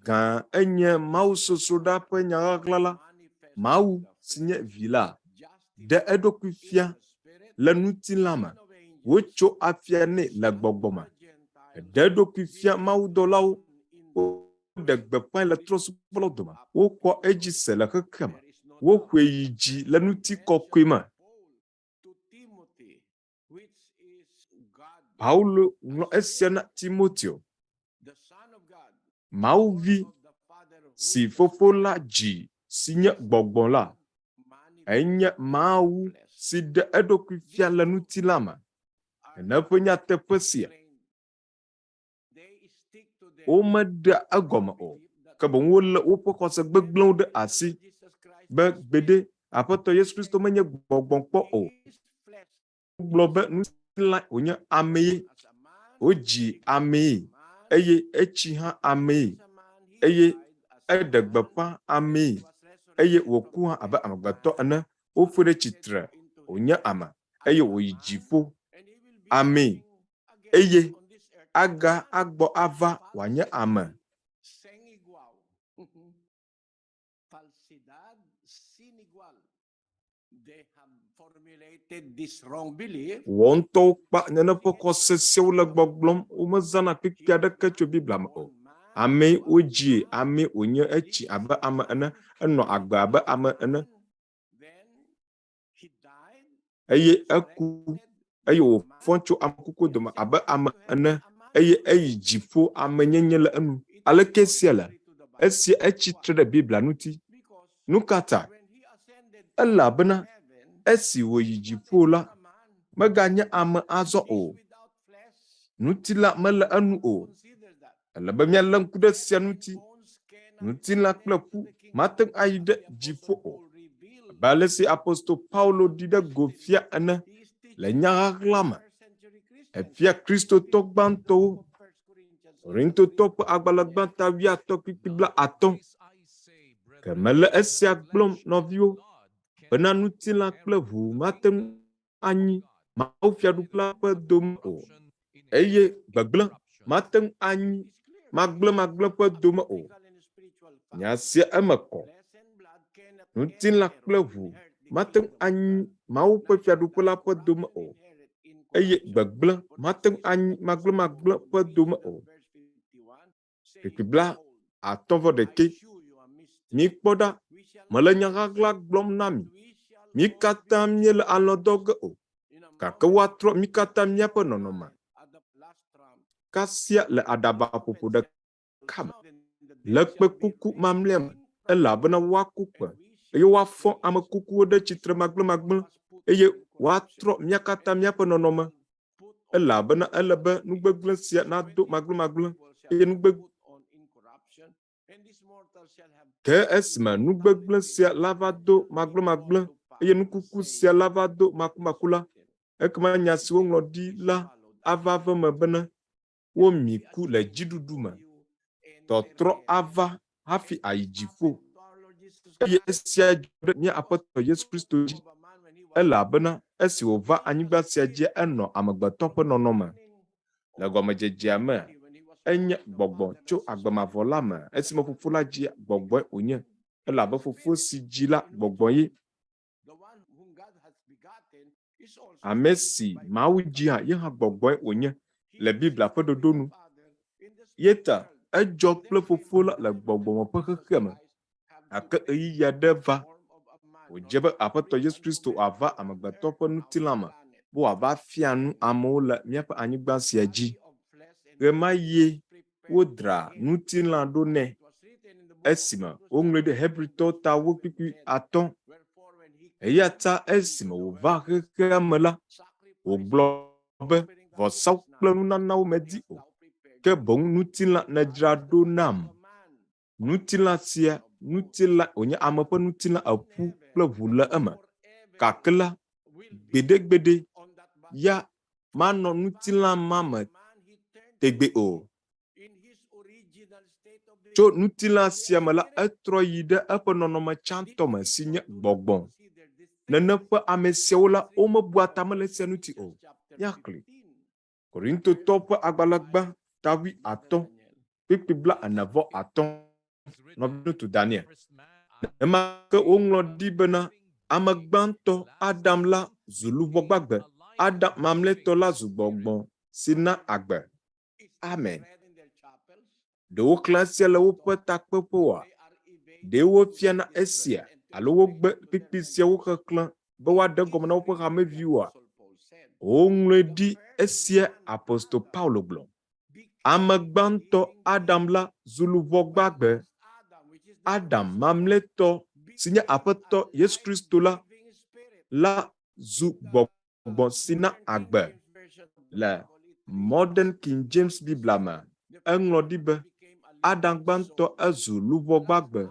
Speaker 12: gã enye Mawu sosroɖa ƒe nya ɣaɣla la, Mawu si nye vi la, ɖe eɖokui fia le ŋutilã me, wotso afia nɛ le gbɔgbɔ me. Ɖe eɖokui fia mawudɔlawo, woɖe gbeƒãe le trɔ̃subɔlawo dome, wokpɔ edzi se le xexea me, woƒoe yi dzi le ŋutikɔkɔe me. Paulo ŋlɔ esia na Timoteo, Mawu vi si Fofo la dzi si nye gbɔgbɔ la, enye Mawu si ɖe eɖokui fia le ŋutilã me. Ne ƒe nyateƒe sia, womeɖea egɔme o, ke boŋ wolé woƒe xɔse gbegblẽwo ɖe asi be gbeɖe Aƒetɔ Yesu Kristo menye gbɔgbɔ kpɔ o. Wogblɔ be ŋutilã wònye amee, wodzi amee, eye etsi hã amee, eye eɖe gbeƒã amee, eye wòku hã abe amegbetɔ ene. Woƒe ɖe tsitre wònye ame, eye wòyi dziƒo amee, eye aga agbɔ ava wòanye ame. Wɔ ŋutɔwo kpa nene ƒe xɔ sesẽwo le gbɔgblɔm, womezãna kpekpe aɖeke tso Biblia me o. Amee wodzie, amee wònye, etsi abe ame ene, enɔ agbe abe ame ene, eye eku, eye wòfɔ tso amekuku dome abe ame ene, eye eyi dziƒo, amenyenye le enu. Aleke sia le? Esia etsitre ɖe Biblia ŋuti. Nu ka ta? Elabena esi wòyi dziƒo la, meganye ame azɔ o. Ŋutilã mele enu o. Ele be míalé ŋku ɖe sia ŋuti. Ŋutilã kple ƒu mate ŋu ayi ɖe dziƒo o. Abe ale si apostol Paulo ɖi ɖe go fia ene le nya ɣaɣla me. Efia kristotɔ gbãtɔwo, Korintotɔ ƒe agbalẽ gbãtɔ 10:50, ke mele esia gblɔm nɔviwo, bena ŋutilã kple ʋu mate ŋu anyi mawufiaɖuƒe la ƒe dome o, eye gbegblẽ mate ŋu anyi magblẽmagblẽ ƒe dome o. Nya sia eme kɔ. Ŋutilã kple ʋu mate ŋu anyi Mawu ƒe fiaɖuƒe la ƒe dome o, eye gbegblẽ mate ŋu anyi magblẽmagblẽ ƒe dome o. 51 mi kpoda malenya gagla glom nami mi kata miel alodog o kaka watro mi kata miapa nonoma kasia le adaba popo de kam le kpe kuku mamlem elabena wakupe eye wafɔ ame kukuwo de tsitre magble eye watrɔ miakata miaƒe nɔnɔme elabena ele be nugbegble sia nado magble eye ke esime nugbegble sia lava do magble eye nukuku sia lava do makumaku la ekema nya si woŋlɔ ɖi la ava ve me bena womi ku le dziɖuɖu me tɔtrɔ ava hafi ayi dziƒo eye esia dzɔ ɖe mía aƒetɔ Yesu Kristo dzi elabena esi wòva anyigba sia dzi enɔ amegbetɔ ƒe nɔnɔme le gɔmedzedzea me enye gbɔgbɔ tso agbemavɔ la me esime fofo la dzi gbɔgbɔe wònye elabe fofo si dzi la gbɔgbɔ ye ame si Mawu dzi hã ye hã gbɔgbɔe wònye le Biblia ƒe ɖoɖo nu ye ta edzɔ kple fofo la le gbɔgbɔme ƒe xexeme gake ɣeyiɣi aɖe va wòdze be aƒetɔ Yesu Kristo wòava amegbetɔ ƒe ŋutilã me be wòava fia nu amewo le míaƒe anyigba sia dzi. Ɣe ma ye wodra ŋutilã ɖo nɛ esime woŋlɔe ɖe Hebritɔwo ta wo kpikpi 5 eya ta esime wòva xexea me la wògblɔ be vɔsawo kple nunanawo medi o ke boŋ ŋutilã nedzra ɖo nam. Ŋutilã sia ŋutilã wònye ame ƒe ŋutilã eƒu kple ʋu le eme gake la gbeɖegbeɖe ya manɔ ŋutilã ma me tegbe o. Tso ŋutilã sia me la etrɔ yi ɖe eƒe nɔnɔme tsãtɔ me si nye gbɔgbɔ. Nene ƒe ame siawo la womebua ta me le sia ŋuti o. Yakli Korintotɔwo ƒe agbalẽgba 15 kpikpi 45 Nɔviŋutsu Daniel. Ema ke woŋlɔ ɖi bena ame gbãtɔ Adam la zu luʋɔ gbagbe, Adam mamlɛtɔ la zu gbɔgbɔ si na agbe. Amen. Ɖewo klã esia le woƒe takpeƒewoa, ɖewo fiana esia alo wogbe kpikpi siawo xexlẽ be woaɖe gɔme na woƒe hameviwoa, woŋlɔe ɖi esia apostol Paulo gblɔ. Ame gbãtɔ Adam la zu luʋɔ gbagbe, Adam mamlɛtɔ si nye aƒetɔ Yesu Kristo la zu gbɔgbɔ si na agbe. Le Modern King James Biblia me eŋlɔ ɖi be Adam gbãtɔ ezu luʋɔ gbagbe,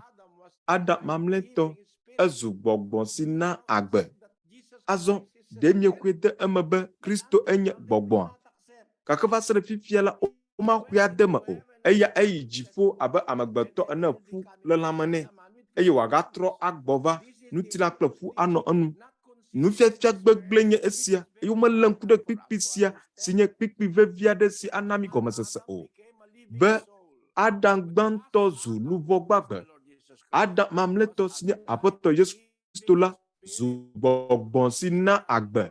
Speaker 12: Adam mamlɛtɔ ezu gbɔgbɔ si na agbe. Azɔ ɖe miexɔe de eme be Kristo enye gbɔgbɔa gake va se ɖe fifia la womaxɔe ade me o. Eya eyi dziƒo abe amegbetɔ ene ƒu le lãme nɛ eye wòagatrɔ agbɔ va ŋutilã kple ƒu anɔ enu. Nufiafia gbegblẽ nye esia eye womelé ŋku ɖe kpikpi sia si nye kpikpi vevi aɖe si ana mi gɔmesese o. Be Adam gbãtɔ zu luʋɔ gbagbe, Adam mamlɛtɔ si nye aƒetɔ Yesu Kristo la zu gbɔgbɔ si na agbe.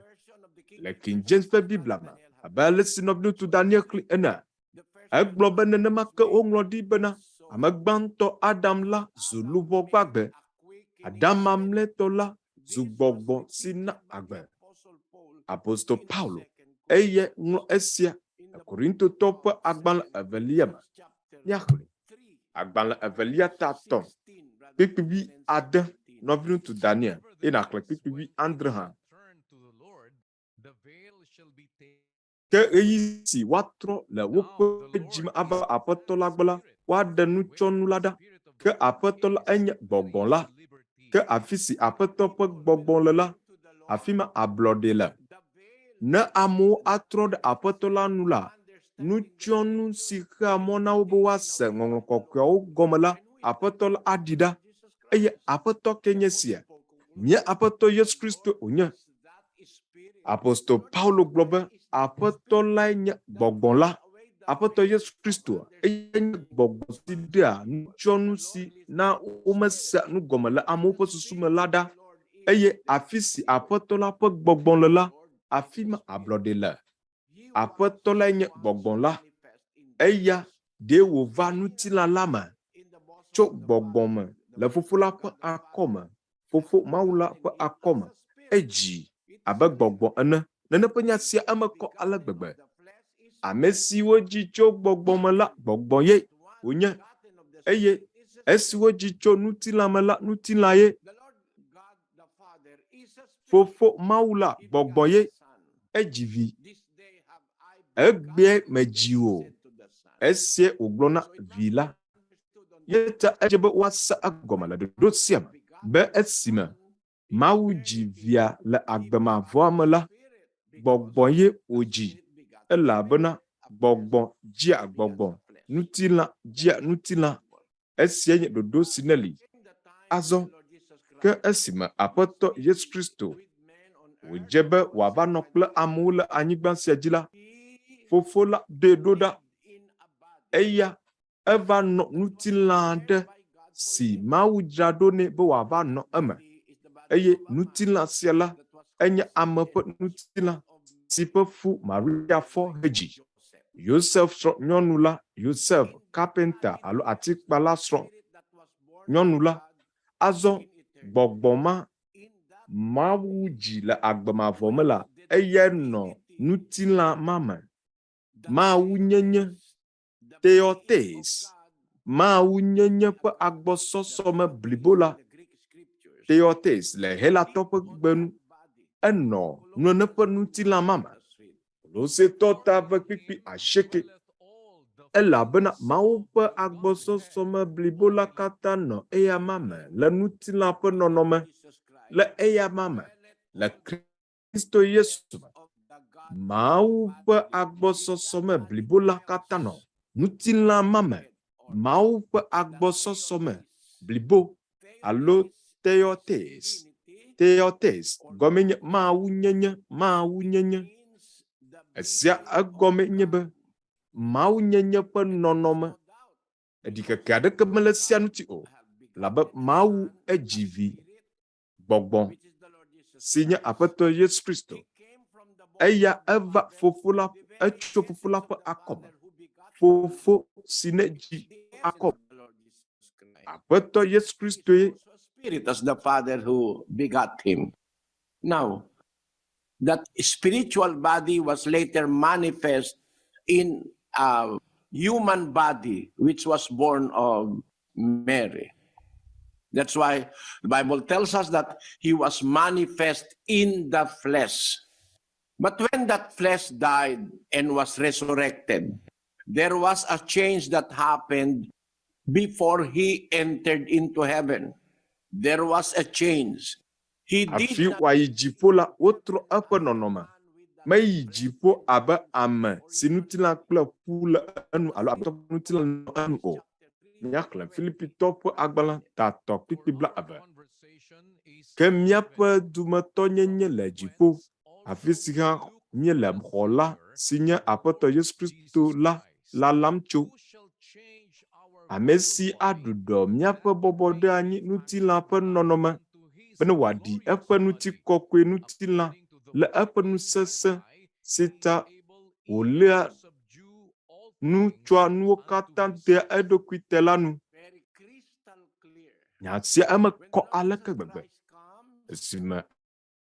Speaker 12: Le King James ƒe Biblia me abe ale si Nɔviŋutsu Daniel xlẽ ene egblɔ be nenema ke woŋlɔ ɖi bena ame gbãtɔ Adam la zu luʋɔ gbagbe, Adam mamlɛtɔ la zu gbɔgbɔ si na agbe. Apostol Paulo eye ŋlɔ esia le Korintotɔwo ƒe agbalẽ 2 me. Míaxlẽ agbalẽ 2 ta 3 kpikpi 6 Nɔviŋutsu Daniel eye nàxlẽ kpikpi 7 hã. Ke ɣeyiɣi si woatrɔ le woƒe dzime ava aƒetɔ la gbɔ la woaɖe nutsyɔnu la ɖa. Ke aƒetɔ la enye gbɔgbɔ la. Ke afi si aƒetɔ ƒe gbɔgbɔ le la, afi ma ablɔɖe le. Ne amewo atrɔ ɖe aƒetɔ la nu la, nutsyɔnu si xea mɔ na wo be woase ŋɔŋlɔ kɔkɔeawo gɔme la, aƒetɔ la aɖi ɖa. Eye aƒetɔ ke nye sia, mía aƒetɔ Yesu Kristo wònye. Apostol Paulo gblɔ be aƒetɔ lae nye gbɔgbɔ la. Aƒetɔ Yesu Kristo enye gbɔgbɔ si ɖea nutsyɔnu si na womesea nu gɔme le amewo ƒe susu me la ɖa. Eye afi si aƒetɔ la ƒe gbɔgbɔ le la, afi ma ablɔɖe le. Aƒetɔ lae nye gbɔgbɔ la. Eya ɖe wòva ŋutilã la me tso gbɔgbɔ me le fofo la ƒe akɔme, fofo Mawu la ƒe akɔme, edzi abe gbɔgbɔ ene. Nene ƒe nya sia eme kɔ ale gbegbe. Ame siwo dzi tso gbɔgbɔ me la, gbɔgbɔ ye wonye. Eye esiwo dzi tso ŋutilã me la, ŋutilã ye. Fofo Mawu la, gbɔgbɔ ye, edzi vi. Egbe me dzi o. Esie wògblɔ na vi la. Yeta edze be woase egɔme le ɖoɖo sia me. Be esime Mawu dzi via le agbemavɔa me la, gbɔgbɔ ye wòdzi. Elabena gbɔgbɔ dzia gbɔgbɔ, ŋutilã dzia ŋutilã. Esie nye ɖoɖo si ne li. Azɔ, ke esime Aƒetɔ Yesu Kristo wòdze be wòava nɔ kple amewo le anyigba sia dzi la, Fofo la ɖe ɖo ɖa. Eya eva nɔ ŋutilã aɖe si Mawu dzra ɖo nɛ be wòava nɔ eme. Eye ŋutilã sia la, enye ame ƒe ŋutilã si ƒe fu Maria fɔ hedzi. Yosef srɔ̃ nyɔnu la, Yosef kapenta alo atikpala srɔ̃ nyɔnu la. Azɔ gbɔgbɔ ma Mawu dzi le agbemavɔ me la, eya nɔ ŋutilã ma me. Mawu nyenye theotes. Mawu nyenye ƒe agbɔsɔsɔ me blibo la. Theotes le Helatɔ ƒe gbenu. Enɔ nune ƒe ŋutilã ma me. Losetɔ ta ve kpikpi asieke. Elabena Mawu ƒe agbɔsɔsɔ me blibo la katã nɔ eya ma me le ŋutilã ƒe nɔnɔme. Le eya ma me le Kristo Yesu me. Mawu ƒe agbɔsɔsɔ me blibo la katã nɔ ŋutilã ma me. Mawu ƒe agbɔsɔsɔ me blibo alo theotes. Theotes gɔme nye Mawu nyenye, Mawu nyenye. Esia egɔme nye be Mawu nyenye ƒe nɔnɔme. Edikeke aɖeke mele sia ŋuti o. Labe Mawu edzi vi. Gbɔgbɔ si nye Aƒetɔ Yesu Kristo. Eya eva Fofo la, etso Fofo la ƒe akɔme. Fofo si ne dzi akɔme. Aƒetɔ Yesu Kristo ye.
Speaker 1: Spirit as the Father who begot him. Now, that spiritual body was later manifest in a human body which was born of Mary. That's why the Bible tells us that he was manifest in the flesh. But when that flesh died and was resurrected, there was a change that happened before he entered into heaven. There was a change. He did
Speaker 12: Afi wa yi dziƒo la, wotro eƒe nɔnɔme. Me yi dziƒo abe ame si ŋutilã kple ƒu le enu alo abe ŋutilã nɔ enu o. Míaxlẽ Filipitɔ ƒe agbalẽ tatɔ kpikpi bla eve. Ke míaƒe dometɔ nyenye le dziƒo. Afi si hã míele xɔ la si nye Aƒetɔ Yesu Kristo la lalam tso. Ame si aɖuɖɔ míaƒe bɔbɔ ɖe anyi ŋutilã ƒe nɔnɔme. Bene wòaɖi eƒe ŋutikɔkɔe ŋutilã le eƒe nusesẽ si ta wòléa nu tsɔa nuwo katã dea eɖokui te la nu. Nya sia eme kɔ aleke gbegbe. Esime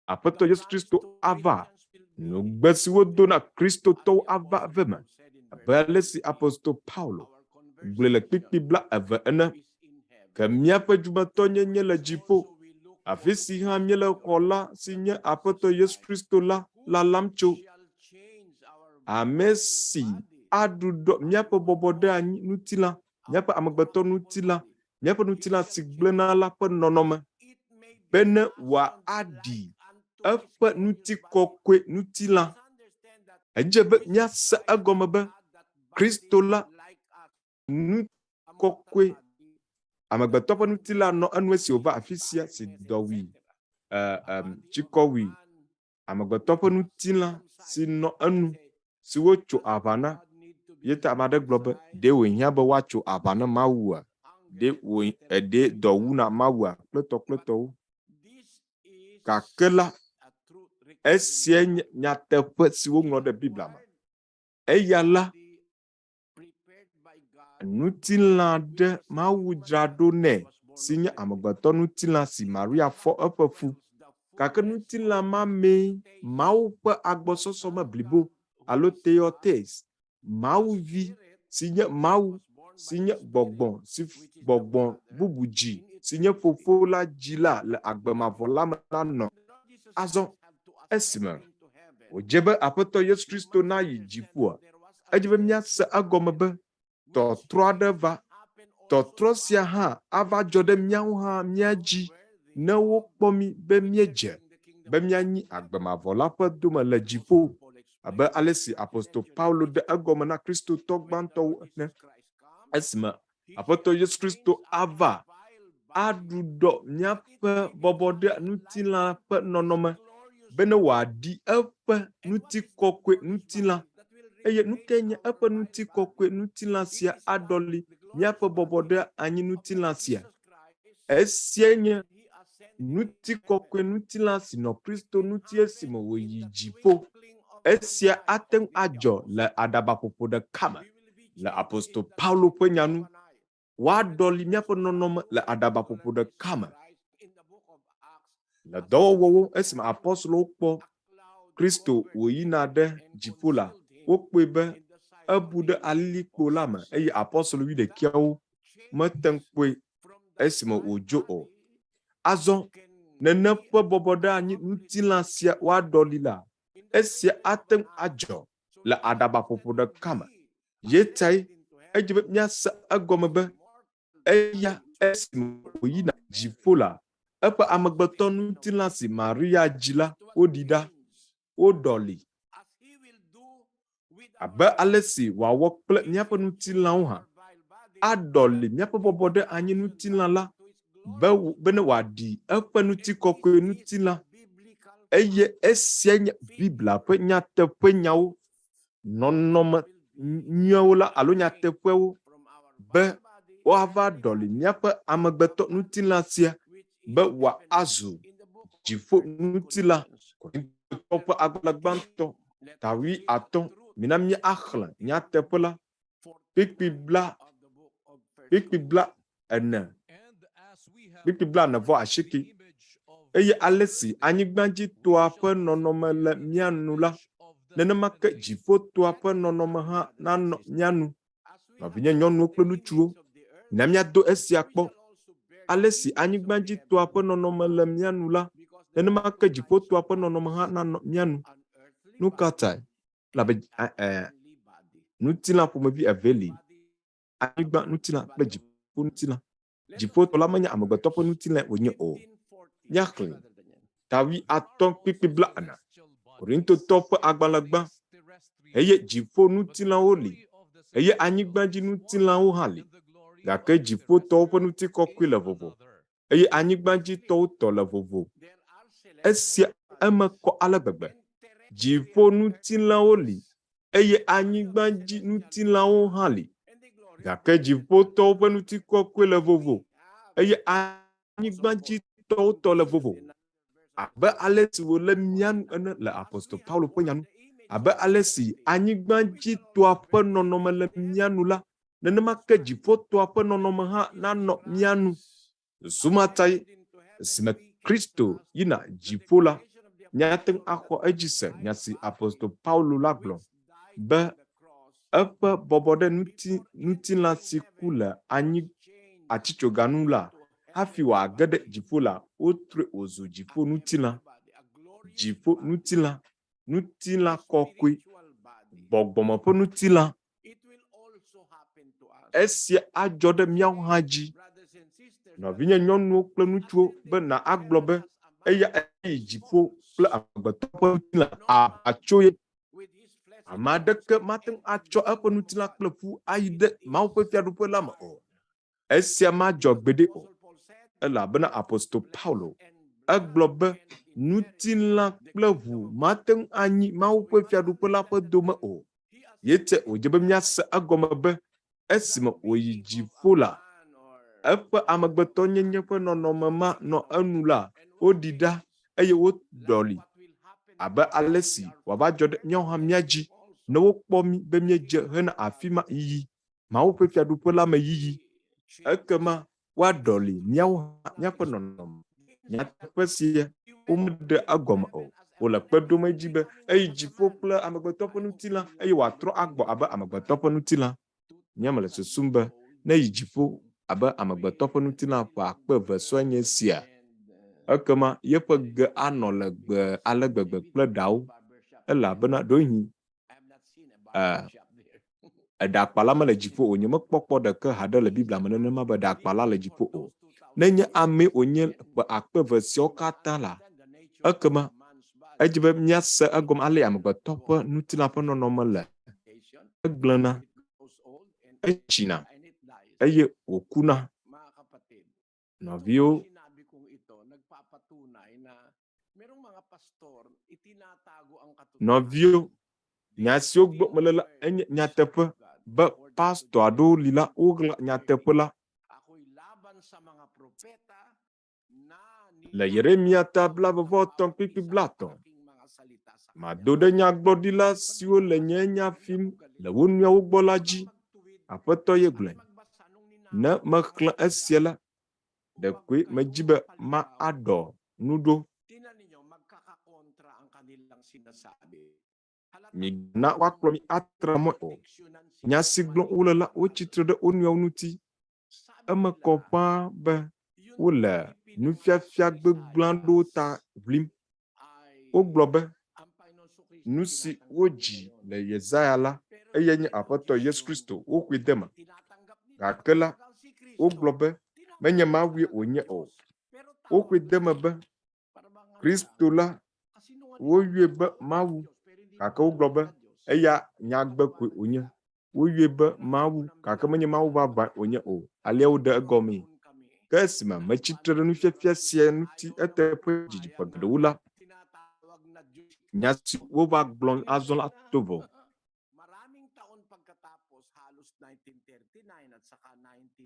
Speaker 12: Aƒetɔ Yesu Kristo ava, nugbe siwo dona Kristotɔwo ava ve me. Abe ale si apostol Paulo gblɔe le kpikpi bla eve ene. Ke míaƒe dzumetɔ nyenye le dziƒo. Afi si hã míele xɔ la si nye Aƒetɔ Yesu Kristo la lalam tso. Ame si aɖuɖɔ míaƒe bɔbɔ ɖe anyi ŋutilã, míaƒe amegbetɔ ŋutilã, míaƒe ŋutilã si gblẽna la ƒe nɔnɔme. Bene wòaɖi eƒe ŋutikɔkɔe ŋutilã. Edze be míase egɔme be Kristo la ŋutikɔkɔe. Amegbetɔ ƒe ŋutilã nɔ enu esi wòva afi sia si dɔwui, tsikɔwui. Amegbetɔ ƒe ŋutilã si nɔ enu si wotso aʋa na. Yeta ame aɖe gblɔ be ɖe wòhiã be woatso aʋa na Mawua. Ɖe dɔwu na Mawua kpletɔwo. Gake la, esia nye nyateƒe si woŋlɔ ɖe Biblia me. Eya la, ŋutilã ɖe Mawu dzra ɖo nɛ si nye amegbetɔ ŋutilã si Maria fɔ eƒe fu, gake ŋutilã ma mee Mawu ƒe agbɔsɔsɔ me blibo alo theotes, Mawu vi si nye Mawu, si nye gbɔgbɔ, si gbɔgbɔ bubu dzi, si nye fofo la dzi la le agbemavɔ la me la nɔ. Azɔ esime wòdze be Aƒetɔ Yesu Kristo na yi dziƒoa, edze be míase egɔme be tɔtrɔ aɖe va. Tɔtrɔ sia hã ava dzɔ ɖe míawo hã mía dzi ne wokpɔ mí be míedze be míanyi agbemavɔ la ƒe dome le dziƒo, abe ale si apostol Paulo de egɔme na kristotɔ gbãtɔwo ene. Esime Aƒetɔ Yesu Kristo ava aɖuɖɔ míaƒe bɔbɔ ɖe ŋutilã ƒe nɔnɔme be ne wòaɖi eƒe ŋutikɔkɔe ŋutilã, eye nu ke nye eƒe ŋutikɔkɔe ŋutilã sia aɖɔli míaƒe bɔbɔ ɖe anyi ŋutilã sia. Esia nye ŋutikɔkɔe ŋutilã si nɔ Kristo ŋuti esime wòyi dziƒo. Esia ate ŋu adzɔ le aɖabaƒoƒo ɖeka me le apostol Paulo ƒe nyanu. Woaɖɔli míaƒe nɔnɔme le aɖabaƒoƒo ɖeka me. Le dɔwɔwɔwo esime apɔstolowo kpɔ Kristo wòyina ɖe dziƒo la, wokpɔe be ebu ɖe alilikpo la me eye apɔstolo 11 mete ŋu kpɔe esime wòdzo o. Azɔ nene ƒe bɔbɔ ɖe anyi ŋutilã sia woaɖɔli la, esia ate ŋu adzɔ le aɖabaƒoƒo ɖeka me. Yetae edze be míase egɔme be eya esime wòyina dziƒo la, eƒe amegbetɔ ŋutilã si Maria dzi la woɖi ɖa, woɖɔli. Abe ale si wòawɔ kple míaƒe ŋutilãwo hã, aɖɔli míaƒe bɔbɔ ɖe anyi ŋutilã la be ne wòaɖi eƒe ŋutikɔkɔe ŋutilã, eye esia nye Biblia ƒe nyateƒe nyawo, nɔnɔme nyuiwo la alo nyateƒewo be woava ɖɔli míaƒe amegbetɔ ŋutilã sia be wòazu dziƒo ŋutilã. Korintotɔwo ƒe agbalẽ gbãtɔ 15, mina mía axlẽ nyateƒe la, kpikpi bla 49, eye ale si anyigbadzitɔa ƒe nɔnɔme le mía nu la, nenema ke dziƒotɔa ƒe nɔnɔme hã nanɔ mía nu. Nɔvinye nyɔnuwo kple ŋutsuwo, na míado esia kpɔ. Ale si anyigbadzitɔa ƒe nɔnɔme le mía nu la, nenema ke dziƒotɔa ƒe nɔnɔme hã nanɔ mía nu. Nu ka tae? Labe ŋutilã ƒomevi eve li, anyigba ŋutilã kple dziƒo ŋutilã. Dziƒotɔ la menye amegbetɔ ƒe ŋutilã wònye o. Míaxlẽ 15:40, Korintotɔwo ƒe agbalẽ gbã, eye dziƒo ŋutilãwo li, eye anyigbadzi ŋutilãwo hã li, gake dziƒotɔwo ƒe ŋutikɔkɔe le vovo, eye anyigbadzitɔwo tɔ le vovo. Esia eme kɔ ale gbegbe. Dziƒo ŋutilãwo li, eye anyigbadzi ŋutilãwo hã li, gake dziƒotɔwo ƒe ŋutikɔkɔe le vovo, eye anyigbadzitɔwo tɔ le vovo. Abe ale si wòle mía nu ene le apostol Paulo ƒe nyanu, abe ale si anyigbadzitɔa ƒe nɔnɔme le mía nu la, nenema ke dziƒotɔa ƒe nɔnɔme hã nanɔ mía nu. Zumatae esime Kristo yina dziƒo la, míate ŋu axɔ edzi se nya si apostol Paulo la gblɔ be eƒe bɔbɔ ɖe ŋutilã si ku le atsitsoganu la, hafi wòage ɖe dziƒo la, wotrɔe wòzu dziƒo ŋutilã. Dziƒo ŋutilã, ŋutilã kɔkɔe, gbɔgbɔme ƒe ŋutilã. Esia adzɔ ɖe míawo hã dzi. Nɔvinye nyɔnuwo kple ŋutsuwo be na agblɔ be eya eyi dziƒo kple amegbetɔ ƒe ŋutilã abatso ye. Ame aɖeke mate ŋu atsɔ eƒe ŋutilã kple ƒu ayi ɖe Mawu ƒe fiaɖuƒe la me o. Esia madzɔ gbeɖe o. Elabena apostol Paulo egblɔ be ŋutilã kple ʋu mate ŋu anyi Mawu ƒe fiaɖuƒe la ƒe dome o. Yete wòdze be míase egɔme be esime wòyi dziƒo la, eƒe amegbetɔnyenye ƒe nɔnɔme ma nɔ enu la, woɖi ɖa eye woɖɔli. Abe ale si wòava dzɔ ɖe míawo hã mía dzi ne wokpɔ mí be míedze hena afi ma yiyi, Mawu ƒe fiaɖuƒe la me yiyi. Ekema wa doli miawo miaƒe nɔnɔme nyateƒe sia womede egɔme o wole kpe ɖom edzi be eyi dziƒo kple amegbetɔ ƒe ŋutilã eye wòatrɔ agbɔ abe amegbetɔ ƒe ŋutilã. Nyeme le susum be ne yi dziƒo abe amegbetɔ ƒe ŋutilã ƒe akpe eve sɔe nye sia, ekema yeƒe ge anɔ le gbe ale gbegbe kple ɖawo elabena ɖohi eɖakpala mele dziƒo o, nye mekpɔkpɔ ɖeke haɖe le Biblia me nenema be ɖakpala le dziƒo o. Nenye ame wònye ƒe akpe eve siawo katã la, ekema edzi be míase egɔme ale amegbetɔ ƒe ŋutilã ƒe nɔnɔme le. Egblẽna, etsina, eye wòkuna. Nɔviwo, nɔviwo, nya siwo gblɔm mele la enye nyateƒe be pastor aɖewo li la woɣla nyateƒe la. Le Yeremia ta 29:30, mado ɖe nyagblɔɖila siwo le nye nya fim le wo nɔewo gbɔ la dzi. Aƒetɔ ye gblɔe. Ne mexlẽ esia la, ɖekoe medzi be ma aɖɔ nuɖo. Migna woakplɔ mi atra mɔ o. Nya si gblɔm wole la wotsitre ɖe wo nɔewo ŋuti. Eme kɔ ƒãa be wole nufiafia gbegblẽ aɖewo ta ʋlim. Wogblɔ be nu si wodzi le Yesaya la eye nye Aƒetɔ Yesu Kristo woxɔe de me. Gake la, wogblɔ be menye Mawue wònye o. Woxɔe de me be Kristo la woyɔe be Mawu, gake wogblɔ be eya nyagbe koe wònye. Woyɔe be Mawu, gake menye Mawu vavã wònye o. Alia woɖe egɔmee. Ke esime metsitre ɖe nufiafia sia ŋuti eteƒe dzidziƒe geɖewo la, nya si wova gblɔm azɔ la to vɔ.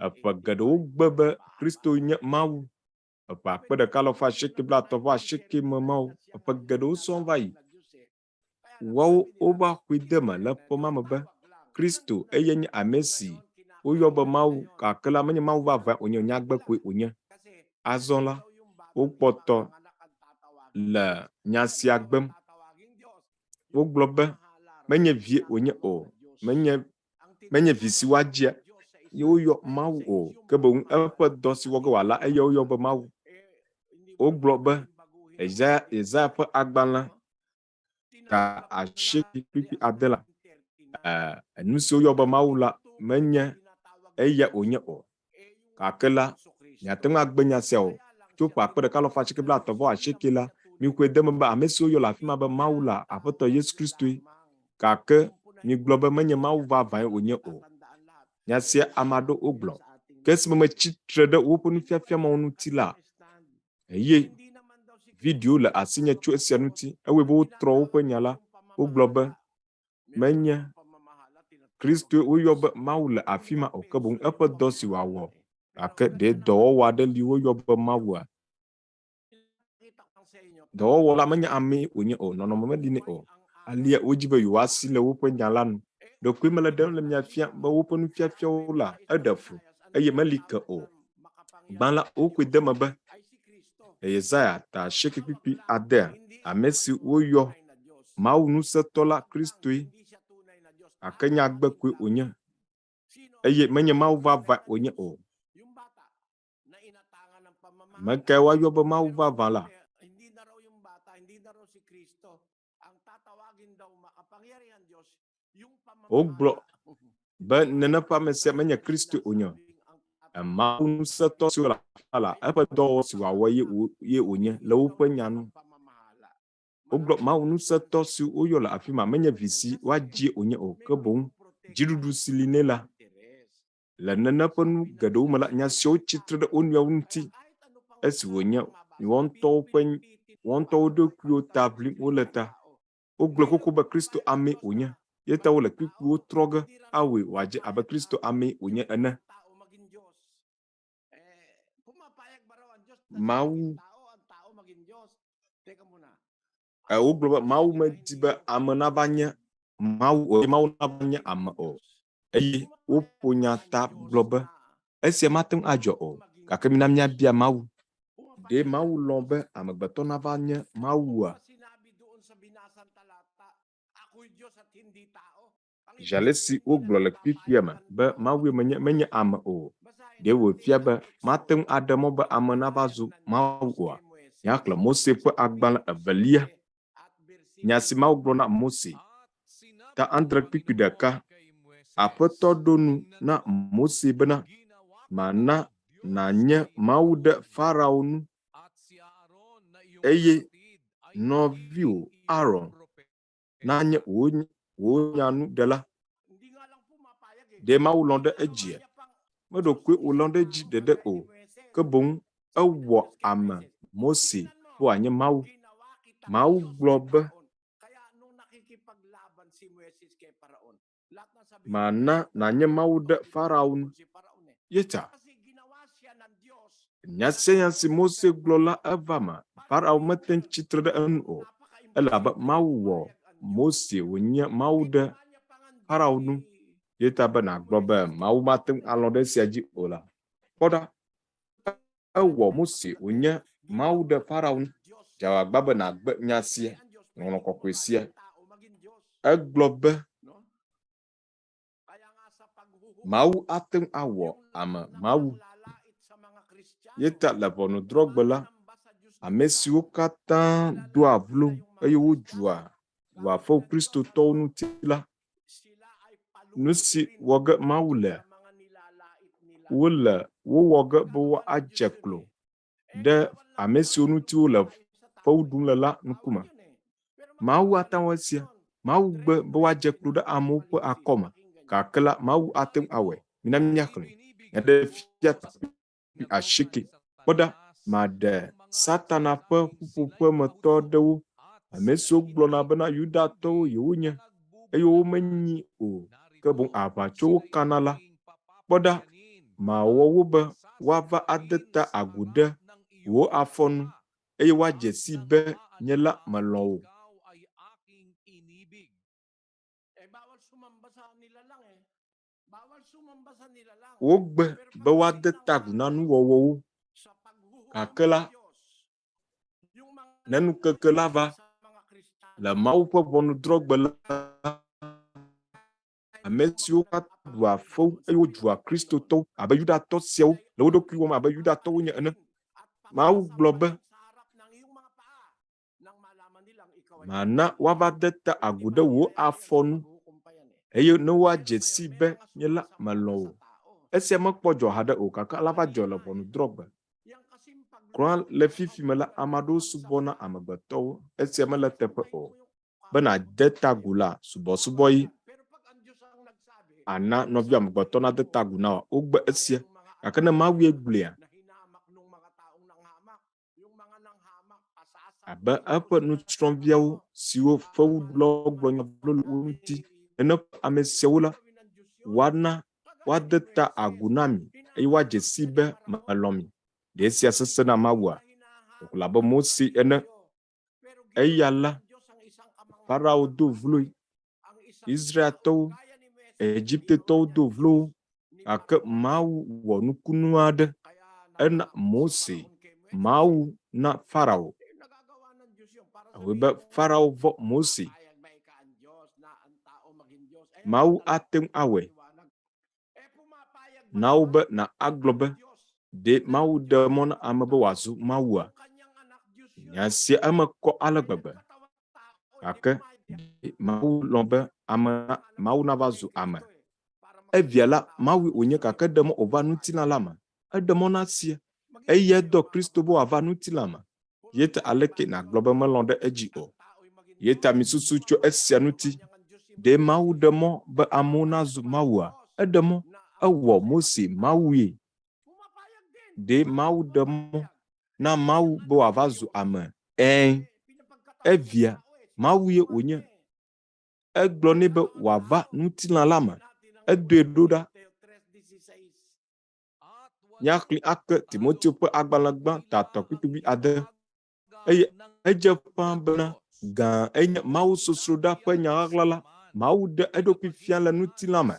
Speaker 12: Eƒe geɖewo gbe be Kristo nye Mawu. Eƒe 1,990 me mawo. Eƒe geɖewo sɔŋ va yi. Woawo wova xɔe de me le ƒe ma me be Kristo eye nye ame si woyɔ be Mawu, gake la menye Mawu vavã wònye, nyagbe koe wònye. Azɔ la, wokpɔtɔ le nya sia gbem. Wogblɔ be menye vie wònye o, menye vi si woadzia ye woyɔ Mawu o, ke boŋ eƒe dɔ si wɔ ge wòala eye woyɔ be Mawu. Wogblɔ be Yesaya ƒe agbalẽ ga 9:6 la, nu si woyɔ be Mawu la menye eya wònye o. Gake la, miate ŋu agbe nya sia o. Tso ƒe 1,990 la, mixɔe de me be ame siwo yɔ le afi ma be Mawu la Aƒetɔ Yesu Kristoe. Gake migblɔ be menye Mawu vavãe wònye o. Nya sia ame aɖewo wogblɔ. Ke esime metsitre ɖe woƒe nufiafia mawo ŋuti la, eye vidio le asinye tso esia ŋuti, ewɔe be wotrɔ woƒe nya la, wogblɔ be menye Kristo woyɔ be Mawu le afi ma o, ke boŋ eƒe dɔ si wòawɔ. Gake ɖe dɔwɔwɔ aɖe li woyɔ be Mawua. Dɔwɔwɔ la menye ame wònye o, nɔnɔme meli nɛ o. Alia wodzi be yewoasi le woƒe nya la nu. Ɖekoe mele ɖem le miafia be woƒe nufiafiawo la eɖe fu eye meli ke o. Gbã la woxɔe de me be Yesaya 9:6, ame si woyɔ Mawu ŋusẽtɔ la Kristoe, gake nyagbe koe wònye eye menye Mawu vavã wònye o. Ame kae woayɔ be Mawu vavã la? Wogblɔ be neneƒe ame sia menye Kristo wònye. Mawu ŋusẽtɔ siwo le afi la, eƒe dɔwɔwɔ si wòawɔ ye wònye le woƒe nya nu. Wogblɔ Mawu ŋusẽtɔ si woyɔ le afi ma menye vi si woadzi wònye o, ke boŋ dziɖuɖu si li nɛ la. Le nene ƒe nu geɖewo me la, nya siwo tsitre ɖe wo nɔewo ŋuti esi wònye wɔntɔwo ɖokuiwo ta ʋlim wole ta. Wogblɔ koko be Kristo ame wònye. Ye ta wole kpikpiwo trɔ ge awɔe wòadze abe Kristo ame wònye ene. Mawu, wogblɔ be Mawu medi be ame nava nye Mawu, Mawu nava nye ame o. Eye woƒo nya ta gblɔ be esia mate ŋu adzɔ o. gake mina miabia Mawu. De Mawu lɔ̃ be amegbetɔ nava nye Mawua. Jalesi wogblɔ le kpikpia me be Mawu menye ame o. De wòfia be mate ŋu aɖe mɔ be ame nava zu Mawu oa. Nyaxlẽ Mose ƒe agbalẽ evelia. Nya si Mawu gblɔ na Mose. Ta andre kpikpi ɖeka. Aƒetɔ ɖo nu na Mose bena mana nanye Mawu ɖe Farao nu. Eye nɔviwò Aaron nanye wò nyanuɖela. De Mawu lɔ̃ ɖe edzia. Meɖokui wòlɔ̃ ɖe edzi ɖeɖe o. Ke boŋ ewɔ ame Mose be wòanye Mawu. Mawu gblɔ be mana nanye Mawu ɖe Farao nu. Yeta. Nya sia si Mose gblɔ la eva me. Farao mete ŋu tsitre ɖe enu o. Elabe Mawu wɔ Mose wònye Mawu ɖe Farao nu. Yeta be nàgblɔ be Mawu mate ŋu alɔ̃ ɖe esia dzi o la. Kpɔɖa. Ewɔ Mose wònye Mawu ɖe Farao nu. Dzawagba be nàgbe nya sia. Ŋɔŋlɔ kɔkɔe sia. Egblɔ be Mawu ate ŋu awɔ ame Mawu. Yeta le ʋɔnudrɔ̃gbe la. Ame siwo katã doa vlo eye wodzua wɔafɔ kristotɔwo ŋuti la. Nu si wɔ ge Mawu le. Wowɔ ge be woadze klo ɖe ame siwo ŋuti wole fewu ɖum le la ŋkume. Mawu ate ŋu esia. Mawu gbe be woadze klo ɖe amewo ƒe akɔme. Gake la Mawu ate ŋu awɔe. Mina miaxlẽ. Eɖe fia ashike. Kpɔɖa maɖe Satana ƒe ƒuƒoƒemetɔ aɖewo. Ame siwo gblɔna bena Yudatɔwo yewonye. Eye womenyi o. Ke boŋ aʋatsowo kana la. Kpɔɖa mawɔ wo be woava ade ta agu ɖe wo afɔ nu. Eye woadze si be nye la melɔ̃ wo. Wogbe be woade ta agu na nuwɔwɔwo. Gake la ne nukeke la va le Mawu ƒe ʋɔnudrɔ̃gbe la. Ame siwo ɖua fewu eye wodzua kristotɔwo abe Yudatɔ siawo le wo ɖokui wɔm abe Yudatɔwo nye ene. Mawu gblɔ be mana woava de ta agu ɖe wo afɔ nu. Eye ne woadze si be nye la melɔ̃ wo. Esia mekpɔ dzɔ haɖe o kaka la va dzɔ le ʋɔnudrɔ̃gbe. Krɔa le fifi me la ame aɖewo subɔna amegbetɔwo. Esia mele teƒe o. Bena de ta agu la subɔsubɔ yi. Ana nɔvia amegbetɔ na de ta agu na wa. Wogbe esia. Gake ne Mawu gblɔa. Abe eƒe nusrɔ̃viawo siwo fewuɖulawo gblɔ nya vlo le wo ŋuti. Ene ame siawo la. Woana woade ta agu na mi. Eye woadze si be melɔ̃ mi. De esia sese na Mawua. Labe Mose ene. Eya la. Farao do vloe. Israeltɔwo. Egiptetɔwo do vlo. Gake Mawu wɔ nukunu aɖe. Ena Mose. Mawu na Farao. Be Farao vɔ Mose. Mawu ate ŋu awɔe. Na wo be na agblɔ be de Mawu de mɔ na ame be wòazu Mawua. Nya sia eme kɔ ale gbegbe. Gake Mawu lɔ̃ be Mawu nava zu ame. Evia la Mawu wònye gake ɖe mɔ wòva nutina la me. Eɖe mɔ na sia. Eye edɔ Kristo be wòava nutina me. Yeta aleke nàgblɔ be melɔ̃ ɖe edzi o. Yeta mi susu tso esia ŋuti. De Mawu ɖe mɔ be amewo nazu Mawua. Eɖe mɔ. Ewɔ Mose Mawue. De Mawu ɖe mɔ na Mawu be wòava zu ame. Evia Mawue wònye. Egblɔ nɛ be wòava nutilã la me. Edoe ɖo ɖa. Nyakli ake Timoteo ƒe agbalẽ gbã tatɔ kpikpi ade. Eye edze ƒãa bena gã enye Mawu sosroɖa ƒe nyaɣaɣla la. Mawu ɖe eɖokui fia le nutilã me.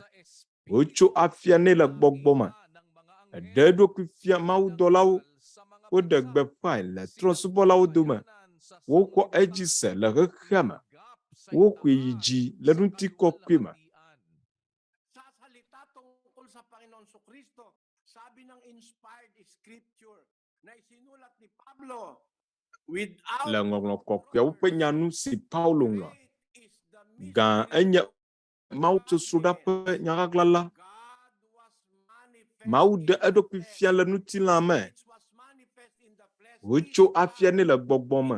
Speaker 12: Wotso afia nɛ le gbɔgbɔ me. Ede eɖokui fia mawudɔlawo woɖe gbeƒãe le trɔ̃subɔlawo dome. Wokɔ edzi se le xexea me. Woxɔe yi dzi le ŋutikɔkɔe me.
Speaker 1: Sasalita tungkol sa Panginoon Kristo, sabi ng inspired scripture na isinulat ni Pablo, without
Speaker 12: Le ŋɔŋlɔ kɔkɔeawo ƒe nyanu si Paulo ŋlɔ. Gã enye Mawu sosroɖaƒe nyaɣaɣla. Mawu ɖe eɖokui fia le ŋutilã me. Wotso afia nɛ le gbɔgbɔ me.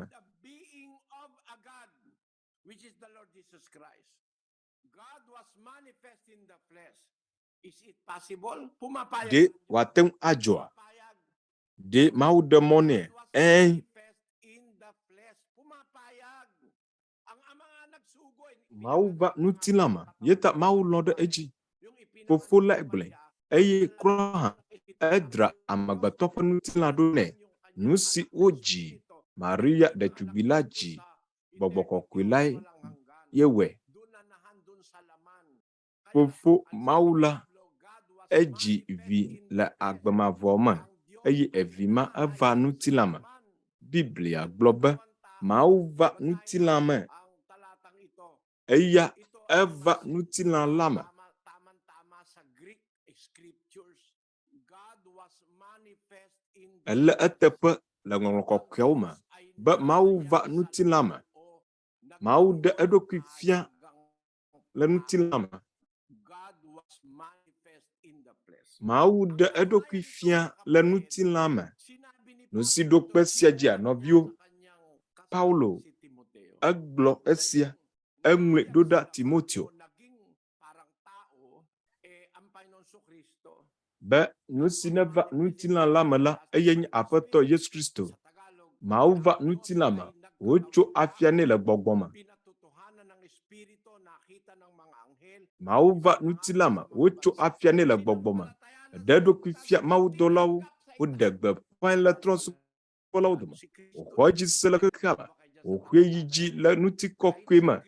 Speaker 1: which is the Lord Jesus Christ. God was manifest in the flesh. Is it possible? Pumapayag.
Speaker 12: De wate ŋu adzɔa. De Mawu ɖe mɔ nɛ. Mawu va ŋutilã me. Yeta Mawu lɔ ɖe edzi. Fofo la gblẽ. Eye krɔ hã edra amegbetɔ ƒe ŋutilã ɖo nɛ. Nu si wodzi Maria ɖetugbi la dzi. Gbɔgbɔ kɔkɔe lae yewɔe. Fofo Mawu la edzi vi le agbemavɔ me. Eye evi ma eva ŋutilã me. Biblia gblɔ be Mawu va ŋutilã me. Eya eva ŋutilã la me. Ele eteƒe le ŋɔŋlɔ kɔkɔeawo me be Mawu va ŋutilã me. Mawu ɖe eɖokui fia le ŋutilã me. Mawu ɖe eɖokui fia le ŋutilã me. Nusiɖokpe sia dzia nɔviwo. Paulo egblɔ esia. Eŋlɔe ɖo ɖa Timoteo. Be nu si neva ŋutilã la me la eye nye Aƒetɔ Yesu Kristo. Mawu va ŋutilã me. Wotso afia nɛ le gbɔgbɔ me. Mawu va ŋutilã me. Wotso afia nɛ le gbɔgbɔ me. Ɖe eɖokui fia mawudɔlawo. Woɖe gbeƒãe le trɔ̃subɔlawo dome. Woxɔ edzi se le xexea me. Woxɔe yi dzi le ŋutikɔkɔe me.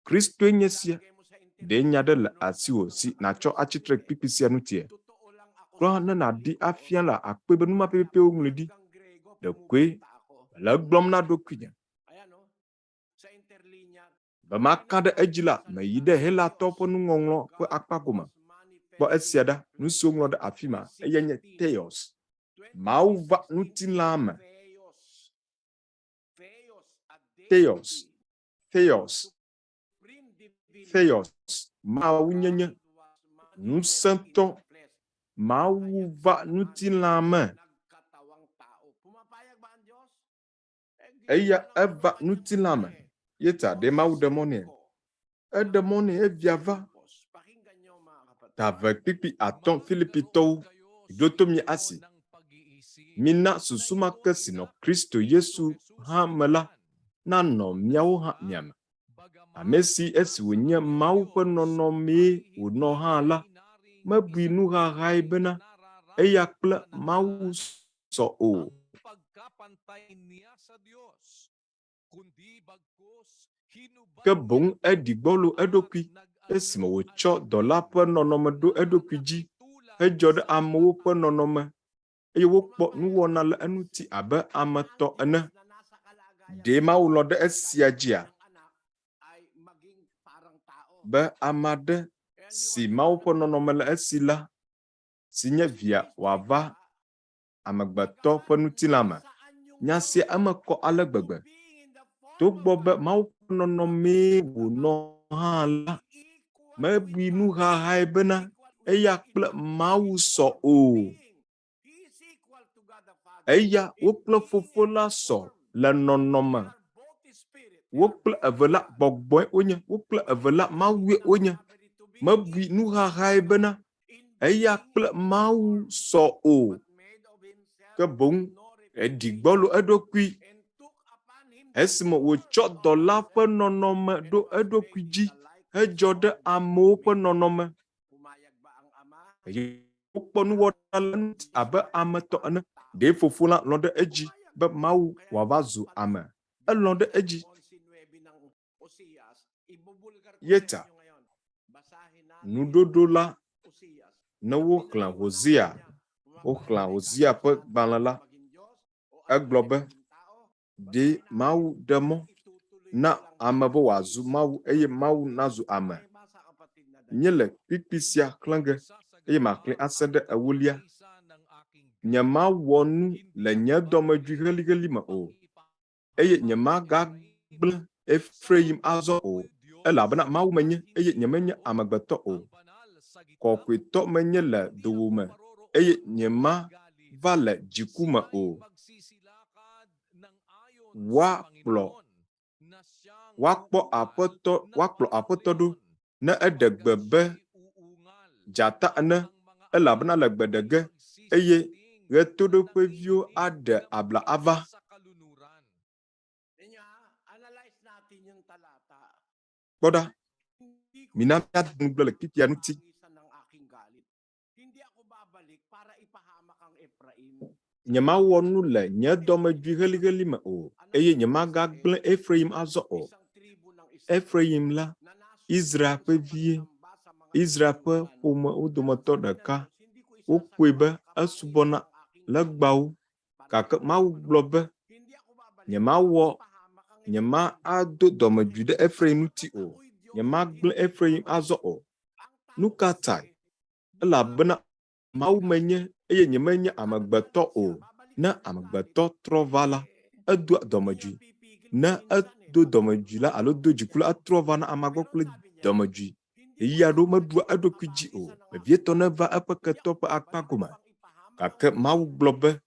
Speaker 12: Kristoe nye sia. Ɖe nya ɖe le asiwò si natsɔ atsitre kpikpi sia ŋutie. Klɔ ne naɖi afia la akpe be numa pepewo ŋlɔ ɖi. Ɖekoe le gblɔm na ɖokuinye. Be maka ɖe edzi la, meyi ɖe Helatɔwo ƒe nuŋɔŋlɔ ƒe akpa gome. Kpɔ esia ɖa, nu siwo ŋlɔ ɖe afi ma, eye nye Theos. Mawu va ŋutilã me. Theos. Theos. Theos. Mawu nyenye. Nusẽtɔ. Mawu va ŋutilã me. Eya eva ŋutilã me. Yeta ɖe Mawu ɖe mɔ nɛ. Eɖe mɔ nɛ evia va. Tave kpikpi atɔ̃ Filipitɔwo. Ɖo to mi asi. Mina susu ma ke si nɔ Kristo Yesu hã me la nanɔ miawo hã miame. Ame si esi wònye Mawu ƒe nɔnɔmee wònɔ hã la, mebui nu ɣaɣae bena eya kple Mawu sɔ o. Ke boŋ eɖi gbɔlo eɖokui esime wòtsɔ dɔla ƒe nɔnɔme ɖo eɖokui dzi hedzɔ ɖe amewo ƒe nɔnɔme eye wokpɔ nuwɔna le eŋuti abe ame tɔ ene. Ɖe Mawu lɔ ɖe esia dzia be ame aɖe si Mawu ƒe nɔnɔme le esi la, si nye via wòava amegbetɔ ƒe ŋutilã me. Nya sia eme kɔ ale gbegbe. Togbɔ be Mawu ƒe nɔnɔmee wònɔ hã la, mebui nu ɣaɣae bena eya kple Mawu sɔ o. Eya wo kple Fofo la sɔ le nɔnɔme. Wo kple eve la gbɔgbɔe wonye. Wo kple eve la Mawue wonye. Mebui nu ɣaɣae bena eya kple Mawu sɔ o. Ke boŋ eɖi gbɔlo eɖokui esime wòtsɔ dɔla ƒe nɔnɔme ɖo eɖokui dzi hedzɔ ɖe amewo ƒe nɔnɔme. Wokpɔ nuwɔna le ŋuti abe ame tɔ ene. Ɖe Fofo la lɔ ɖe edzi be Mawu wòava zu ame. Elɔ ɖe edzi. Yeta nuɖoɖo la ne woxlẽ Hosea Okhla ozia pe banala. Eglobe. De mau demo. Na amebo wazu mau eye mau nazu ame. Nyele pipisia klange. Eye makle asende awulia. Nyama wonu le nye domedwi heli ma o. Eye nyama gagbl Efraim azo o. Elabena mau menye eye nyemenya amagbeto o. Kokweto menye le dowome. Eye nyema vale jikuma o. Wakpo apoto do na edegbebe jata ane elabena le gbedege eye Ɣetoɖoƒe vio ade abla ava. Kpoda mina miadungble le kipia nuti. Nyema wonu le nye domedwi heli me o. Eye nyema gagble Efraim azo o. Efraim la Israel ƒe vie. Israel ƒe ƒome wo dometɔ ɖeka. Wokpoe be esubɔna legbawo. Gake Mawu gblɔ be nyema ado domedwi ɖe Efraim ŋuti o. Nyema gble Efraim azɔ o. Nu ka tae? Elabena Mawu menye eye nyemenye amegbetɔ o. Ne amegbetɔ trɔ va la, edo domedwi. Ne edo domedwi la alo do dziku la, etrɔ va na amagbɔ kple domedwi. Eyia ɖo meɖua eɖokui dzi o. Vevietɔ neva eƒe ketɔ ƒe akpa gome. Gake Mawu gblɔ be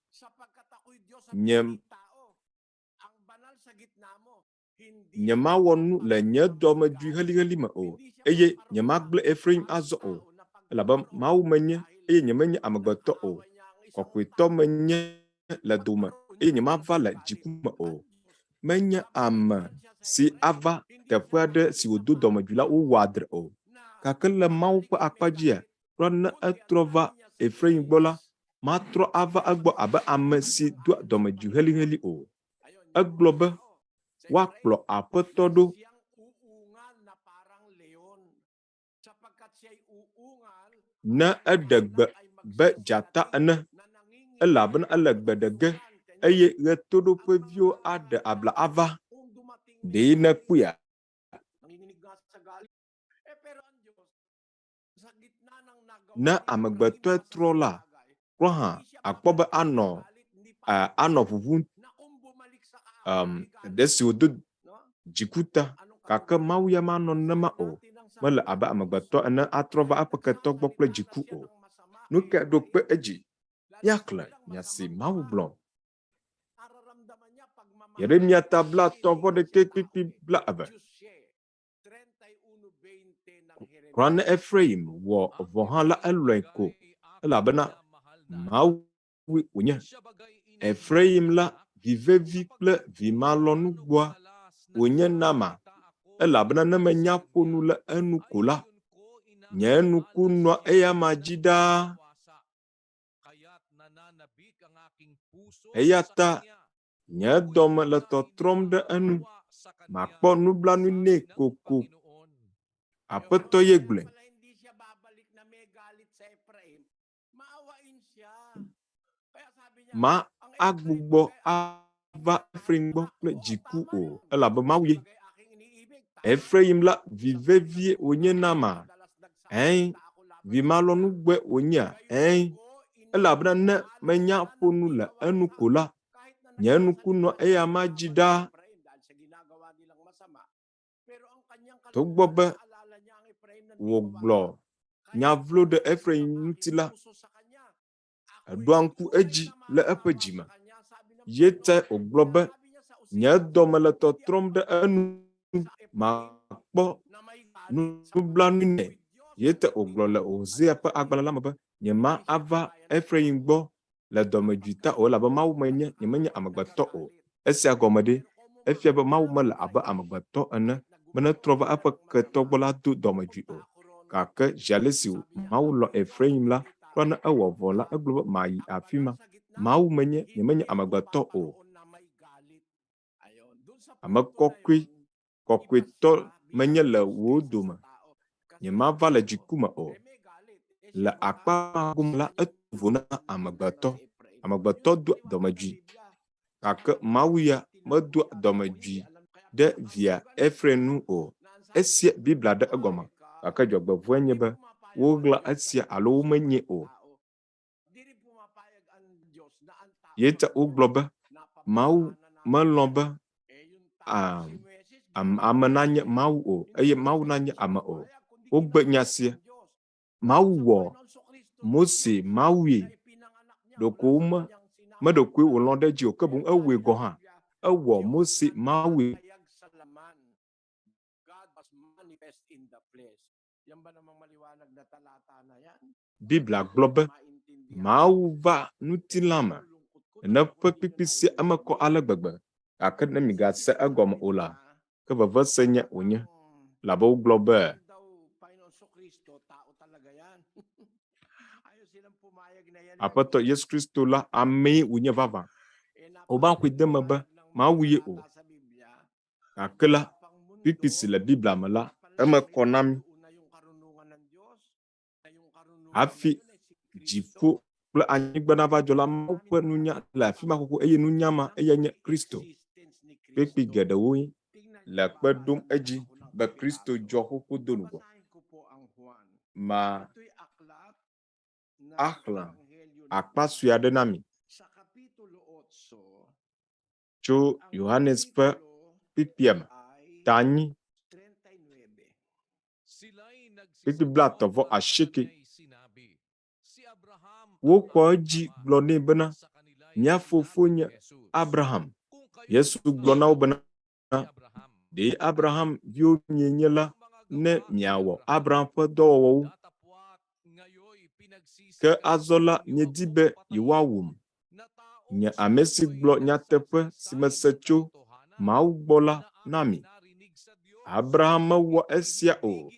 Speaker 12: nyemawɔ nu le nye dɔmedzoe heli me o, eye nyemagble Efraim azɔ o, elabe Mawu menye eye nyemenye amegbetɔ o, kɔkɔetɔ menye le dome eye nyemava le dziku me o. Menye ame si ava teƒe aɖe si wòdo dɔmedzoe la wowɔ adre o, gake le Mawu ƒe akpadzia, kplɔ ne etrɔ va Efraim gbɔ la, matrɔ ava egbɔ abe ame si do dɔmedzoe heli o. Egblɔ be woakplɔ aƒetɔ ɖo ne eɖe gbe be dzata ene, elabena ele gbe ɖe ge, eye ɣetoɖoƒeviwo aɖe abla ava. Ɖe nekpɔa ne amegbetɔe trɔ la, kplɔ hã akpɔ be anɔ ʋuʋum ɖe si wòdo dzikuta, gake Mawu ya manɔ nenema o. Mele abe amegbetɔ ene atrɔ va eƒe ketɔ gbɔ kple dziku o. Nu ke ɖo kpe edzi, miaxlẽ nya si Mawu gblɔ. Yeremia tabla 31:20. Kura ne Efraim wɔ vɔ hã la elɔe ko, elabena Mawu wònye. Efraim la vivevi kple vimalɔnugboa wònye nama, elabena ne menya ƒo nu le enu ko la, nye nuku nɔa eya ma dzi ɖaa. Eya ta nye dɔme le tɔtrɔm ɖe enu, makpɔ nublanui nɛ koko. Aƒetɔ ye gblɔe. Ma agbugbɔ ava Efraim gbɔ kple dziku o, elabe Mawu ye. Efraim la vivevie wònye nama, vimalɔnugbe wònyea, elabena ne menya ƒo nu le enu ko la, nye nuku nɔ eya ma dzi ɖaa. Togbɔ be wògblɔ nya vlo ɖe Efraim ŋuti la, eɖoa ŋku edzi le eƒe dzime. Yete wògblɔ be nye dɔme le tɔtrɔm ɖe enu, makpɔ nublanui nɛ. Yete wògblɔ le Hosea ƒe agbalẽ la me be nyema ava Efraim gbɔ le dɔmedzoe ta o, elabe Mawu nyemenye amegbetɔ o. Esia gɔme ɖe, efia be Mawu mele abe amegbetɔ ene, be netrɔ va eƒe ketɔ gbɔ la do dɔmedzoe o. Gake ziale si Mawu lɔ Efraim la, kplɔ ne ewɔ vɔ la, egblɔ be mayi afi ma. Mawu nyemenye amegbetɔ o. Ame kɔkɔetɔ menye le wò dome. Nyemava le dziku me o. le akpa gom la etuvona amagbato do dɔmedzoe gake Mawu ya medo dɔmedzoe ɖe via Efraim nu o. Esia Biblia ɖe egɔme gake dzɔgbevɔe nye be woɣla esia alo womenye o. Yeta wogblɔ be Mawu melɔ̃ be ame nanye Mawu o eye Mawu nanye ame o. Wogbe nya sia. Mawu wɔ Mose Mawue ɖoko meɖokoe wòlɔ̃ ɖe dzi o ke boŋ ewɔe gɔ hã. Ewɔ Mose Mawue. Biblia gblɔ be Mawu va ŋutilã me ne ƒe kpikpi sia emekɔ ale gbegbe gake ne migase egɔme o la ke vevese nye wònye labe wogblɔ be Aƒetɔ Yesu Kristo la amee wònye vavã. Woba ƒoe de me be Mawu ye o. Gake la kpikpi si le Biblia me la emekɔ na mi. Hafi dziƒo kple anyigba nava dzɔ la Mawu ƒe nunya le afi ma xoxo eye nunya ma eya nye Kristo. Kpekpe geɖewo le kpe ɖom edzi be Kristo dzɔ xoxo do nugbɔ. Ma axlẽ akpa sue aɖe na mi tso Yohanes ƒe kpikpia me ta 8 kpikpi 39. Wokɔ edzi gblɔ nɛ bena mia fofo nye Abraham. Yesu gblɔ na wo bena ɖe Abraham viwo mienye la ne miawɔ Abraham ƒe dɔwɔwɔwo. Ke azɔ la miedi be yewoawum. Nye ame si gblɔ nyateƒe si mese tso Mawu gbɔ la na mi. Abraham mewɔ esia o.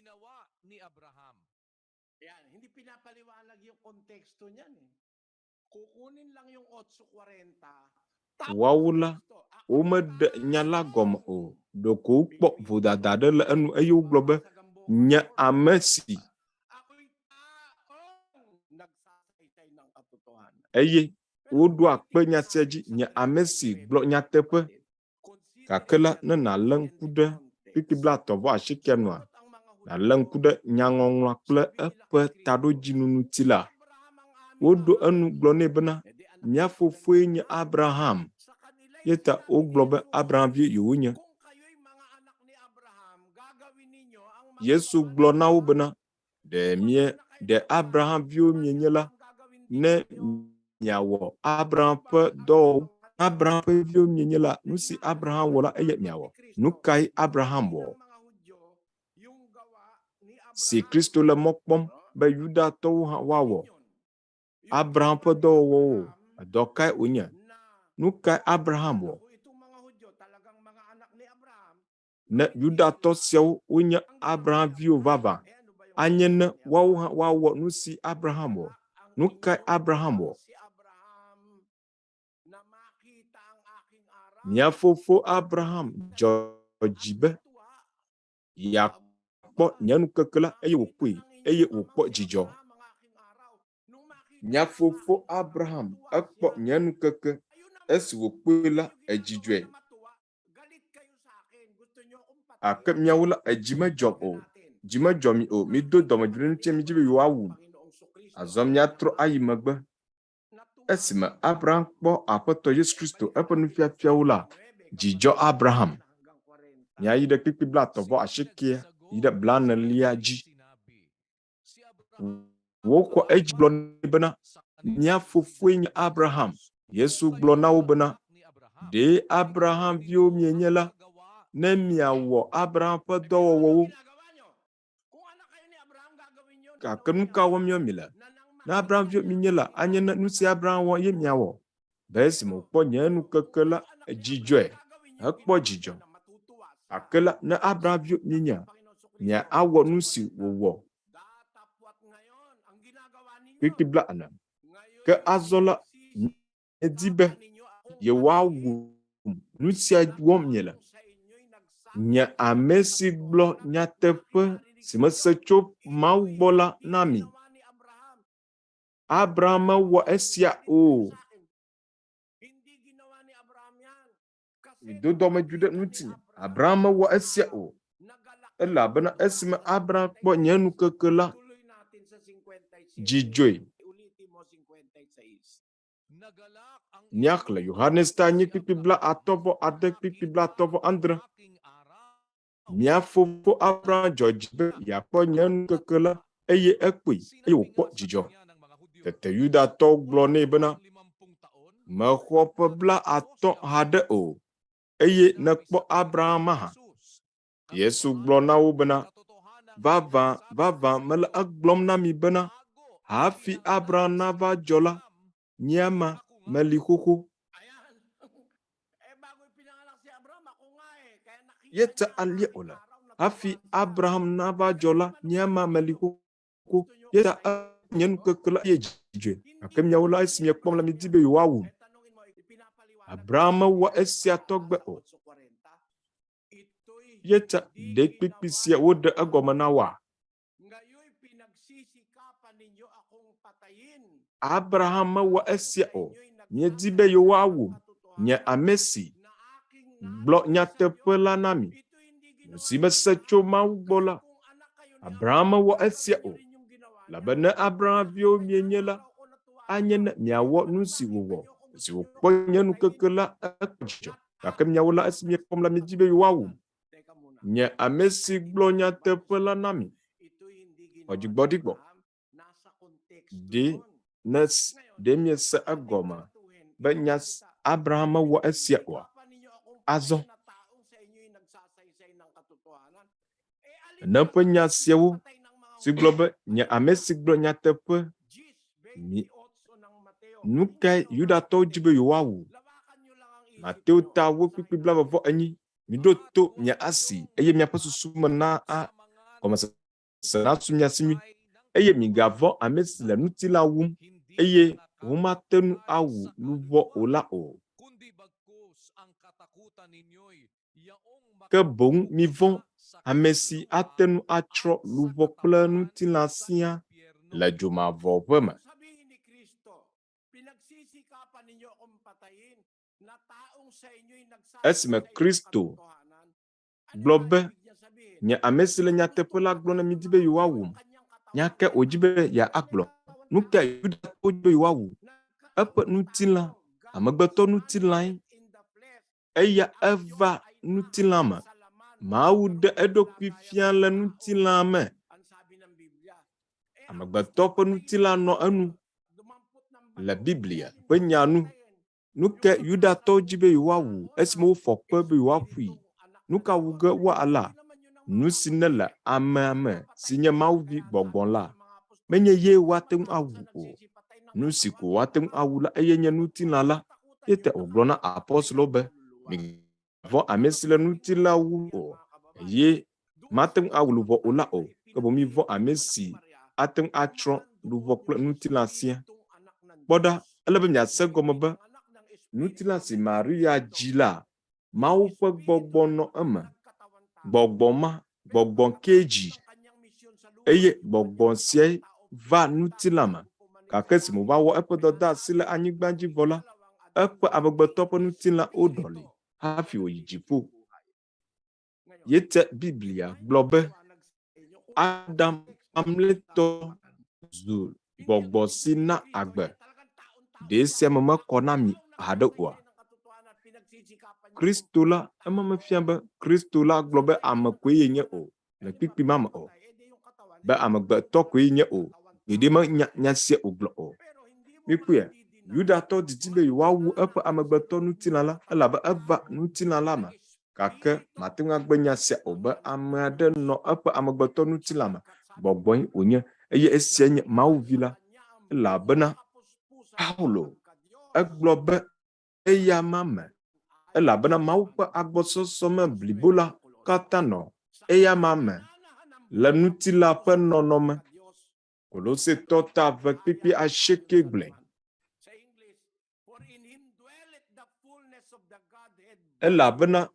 Speaker 12: Woawo la womeɖe nya la gɔme o. Ɖeko wokpɔ vodada aɖe le enu eye wogblɔ be nye ame si. Eye woɖo akpe nya sia dzi nye ame si gblɔ nyateƒe. Gake la ne nalé ŋku ɖe kpikpi 39 nua, nalé ŋku ɖe nyaŋɔŋlɔa kple eƒe taɖodzinu ŋuti la, woɖo enu gblɔ nɛ bena mia fofoe nye Abraham. Yeta wogblɔ be Abraham vie yewonye. Yesu gblɔ na wo bena ɖe Abraham viwo mienye la ne miawɔ Abraham ƒe dɔwɔwɔ. Abraham ƒe viwo mienye la nu si Abraham wɔ la eye miawɔ. Nu kae Abraham wɔ? Si Kristo le mɔ kpɔm be Yudatɔwo hã woawɔ Abraham ƒe dɔwɔwɔwo, dɔ kae wònye? Nu kae Abraham wɔ? Ne Yudatɔ siawo wonye Abraham viwo vavã, anye ne woawo hã woawɔ nu si Abraham wɔ. Nu kae Abraham wɔ? Mia fofo Abraham dzɔ dzi be yeakpɔ nye nukeke la eye wòkpɔe eye wòkpɔ dzidzɔ. Mia fofo Abraham ekpɔ nye nukeke esi wòkpɔe la edzidzɔe. Ake miawo la edzi medzɔm o. Dzi medzɔ mi o. Mido dɔmedzoe ŋuti mi dzi be yewoawum. Azɔ miatrɔ ayi megbe. Esime Abraham kpɔ Aƒetɔ Yesu Kristo eƒe nufiafiawo la, dzidzɔ Abraham. Miayi ɖe kpikpi 39 yi ɖe 40 dzi. Wokɔ edzi gblɔ nɛ bena mia fofoe nye Abraham. Yesu gblɔ na wo bena ɖe Abraham viwo mienye la ne miawɔ Abraham ƒe dɔwɔwɔwo. Gake nu ka wɔm mi le? Ne Abraham viwo mienye la anye ne nu si Abraham wɔ ye miawɔ. Be esime wòkpɔ nye nukeke la dzidzɔe, ekpɔ dzidzɔ. Gake la ne Abraham viwo mienye, miawɔ nu si wòwɔ. Kpikpi 40. Ke azɔ la edi be yewoawu nu sia wɔm miele. Nye ame si gblɔ nyateƒe si mese tso Mawu gbɔ la na mi. Abraham wɔ esia o.
Speaker 1: Hindi ginawa ni Abraham yan. Kasi
Speaker 12: Idodɔm adwuda nuti. Abraham wɔ esia o. Elabena esime Abraham kpɔ nyanu keke la
Speaker 1: tuloy natin sa 56.
Speaker 12: dzidzɔe.
Speaker 1: Ulitin mo 56.
Speaker 12: Nyak le Yohanes ta nye kpikpibla atɔvɔ ade kpikpibla atɔvɔ andre. Mia fofo Abraham dzɔ be yakpɔ nyanu keke la eye ekpɔe eye wòkpɔ dzidzɔ. Tete Yudatɔwo gblɔ nɛ bena mexɔ ƒe blaatɔ̃ haɖe o eye nekpɔ Abraham hã. Yesu gblɔ na wo bena vavã vavã mele egblɔm na mi bena hafi Abraham nava dzɔ la nyema meli xoxo.
Speaker 1: Bago ipinanganak si Abraham, ako nga eh. Kaya nakita
Speaker 12: Yete alia ola. Hafi Abraham nava dzɔ la nyema meli xoxo. Yete nyenu keke la ye dzidzɔe. Gake miawo la esi miekpɔm la midi be yewoawu. Abraham wɔ esia tɔgbe o. Yete ɖekpekpe sia woɖe egɔme na wa.
Speaker 1: ngayon pinagsisikapan ninyo akong patayin.
Speaker 12: Abraham wɔ esia o. Miedi be yewoawu. Nye ame si gblɔ nyateƒe la na mi. Si mese tso Mawu gbɔ la. Abraham wɔ esia o. Labe ne Abraham viwo mienye la, anye ne miawɔ nu si wòwɔ. Si wòkpɔ nyanu keke la ekpɔ dzidzɔ. Gake miawo la esi miekpɔm la miedi be yewoawu. Nye ame si gblɔ nyateƒe la na mi. Ɔdzigbɔɖigbɔ. De miese egɔme be nya Abraham wɔ esia oa. Azɔ. Neƒe nya siawo si gblɔ be nye ame si gblɔ nyateƒe nu kae Yudatɔwo dzi be yewoawu. Mateo ta wo kpikpi 28. Miɖo to nye asi eye miaƒe susu me na gɔmesese nasu mia si nyui. Eye migavɔ̃ ame si le ŋutilã wum eye womate nu awu luvɔ o la o. Ke boŋ mivɔ̃ ame si ate nu atsrɔ̃ luvɔ kple ŋutilã sia le dzomavɔʋe me. Esime Kristo gblɔ be nye ame si le nyateƒe la gblɔ ne midi be yewoawu. Nyake wòdzi be yeagblɔ. Nu ka Yudatɔwo dzi be yewoawu? Eƒe ŋutilã, amegbetɔ ŋutilãe. Eya eva ŋutilã me. Mawu ɖe eɖokui fia le ŋutilã me. Amegbetɔ ƒe ŋutilã nɔ enu. Le Biblia ƒe nyanu. Nu ka Yudatɔwo dzi be yewoawu esime wofɔ kpe be yewoaƒui. Nu ka wu ge woala? Nu si ne le amea me si nye Mawu vi gbɔgbɔ la. Menye ye woate ŋu awu o. Nu si ko woate ŋu awu la eye nye ŋutilã la. Yete wògblɔ na apɔstolo be migavɔ̃ ame si le ŋutilã wu o. Ye mate ŋu awu luvɔ o la o. Ke boŋ mivɔ̃ ame si ate ŋu atsrɔ̃ luvɔ kple ŋutilã sia. Kpɔɖa, ele be miase gɔme be ŋutilã si Maria dzi la, Mawu ƒe gbɔgbɔ nɔ eme. Gbɔgbɔ ma, gbɔgbɔ ke dzi. Eye gbɔgbɔ siae va ŋutilã me. Gake si wòva wɔ eƒe dɔdeasi le anyigba dzi vɔ la, eƒe amegbetɔ ƒe ŋutilã woɖɔli hafi wòyi dziƒo. Yete Biblia gblɔ be Adam amletɔ zu gbɔgbɔ si na agbe. Ɖe sia me mekɔ na mi haɖe oa. Kristo la, ema mefia be Kristo la gblɔ be ame koe yenye o. Le kpikpi ma me o. Be amegbetɔ koe yenye o. Ɖeɖe menya nya sia wògblɔ o. Mikpɔe, Yudatɔ didi be yewoawu eƒe amegbetɔ ŋutilã la elabe eva ŋutilã la me. Gake mate ŋu agbe nya sia o be ame aɖe nɔ eƒe amegbetɔ ŋutilã me. Gbɔgbɔe wònye eye esia nye Mawu vi la. Elabena Paulo egblɔ be eya ma me. Elabena Mawu ƒe agbɔsɔsɔ me blibo la katã nɔ eya ma me le ŋutilã ƒe nɔnɔme. Kolosetɔ ta ve kpikpi 9. Elabena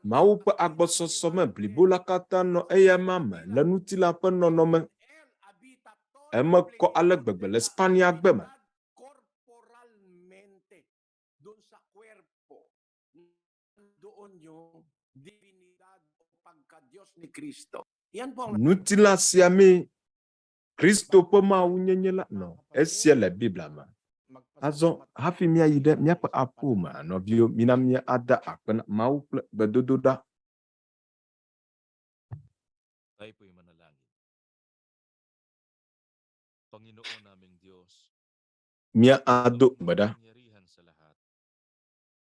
Speaker 12: Mawu ƒe agbɔsɔsɔ me blibo la katã nɔ eya ma me le ŋutilã ƒe nɔnɔme. Ema ko ala gbegbe le Spania gbema.
Speaker 1: Corporalmente doon sa cuerpo doon yung divinidad o pagka-Diyos ni Kristo. Yan po ang
Speaker 12: Nutila siame Kristo po ma unyenyela no. Esia la Biblia ma. Azo hafi mia yide mia pa apuma no bio mina mia ada akpen mau bedododa.
Speaker 10: Tayo po'y manalangin. Panginoon naming Diyos,
Speaker 12: Mia ado bada.
Speaker 10: kapangyarihan sa lahat.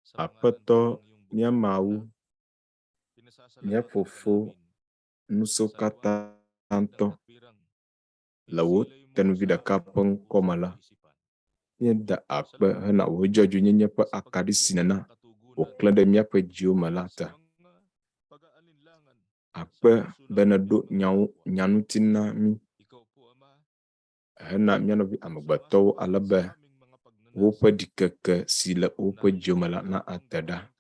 Speaker 10: Sa
Speaker 12: Apeto mia mau mia fofo nusokata tanto lawo tenu vida kapeng komala. Mia da akpe hena wojoju nyenye pa akadi sinana. Oklade mia pa jio malata. Akpe benado nyanutina mi. Hena mia novi amagbato alabe. Wopa dikeke sila wopa jomala na atada.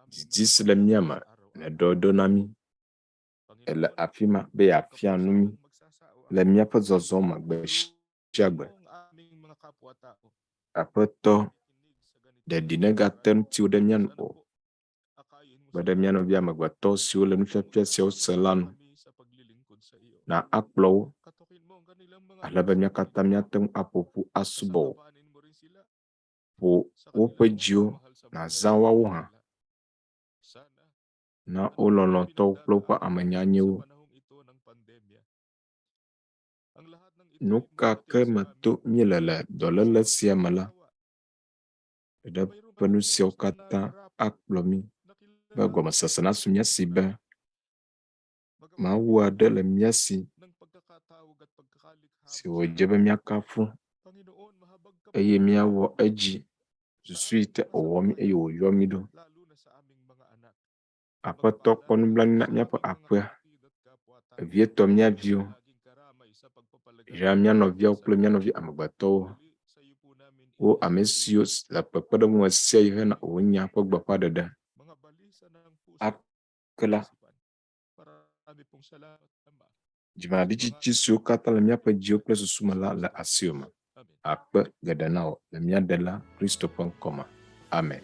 Speaker 12: Jis le miama ne dodo nami. Ele afima be afianumi. Le miapa zozoma be shagbe. Apeto de dinega tem ti de mian o. Bade miano via magbato si ole nufepia si o selanu. Na akplo. Alabe miakata miatem apopu asubo. Po wopejio na zawa wuha. Na ololo to plopa amanyanyo. Nuka ke mato milele dolele siamala. Ede penu siokata akplomi. Bagoma sasana sunya sibe. Mawa dele miasi. Si wojebe miakafu. Eye miawo eji. Susuite owomi eyo yomido. Apeto konublan na miapa akwe. Vieto mia vio. Ja mia novia kple mia novi amagbato. O amesio la pepedo mo sia ihe na onya po gbapa dede. Akela. Jima dichichi sio kata la miapa jio kple susumala la asioma. Akpe gadanao la mia dela Christo.com. Amen.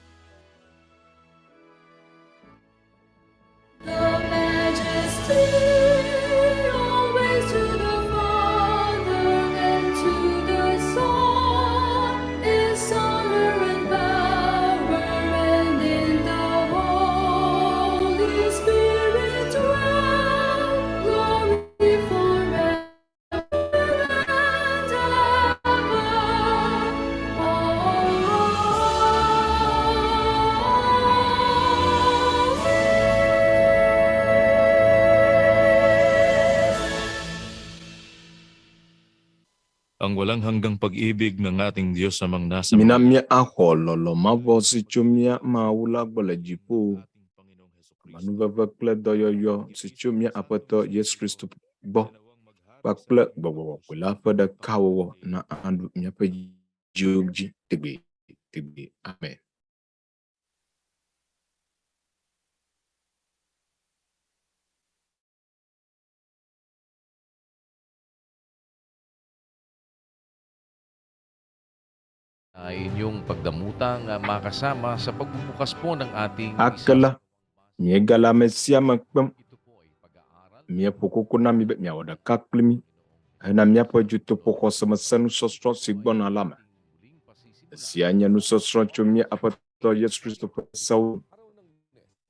Speaker 10: Ang walang hanggang pag-ibig ng ating Diyos amang nasa
Speaker 12: Minamia ahololo mavosi chumia maula gbole jipo. Manuvava kple doyoyo si chumia apeto Yesu Kristo bo. Bakple bobo kula pada kawo na andu miapa jioji tebe. Amen.
Speaker 10: ay inyong pagdamutang makasama sa pagbubukas po ng ating
Speaker 12: Akala miegala mesia makpem mia pokokuna mi be mia wada kaklimi hena mia po juto poko semesen sosro sigbon alama sianya nu sosro chumia apato Yesu Kristo pesau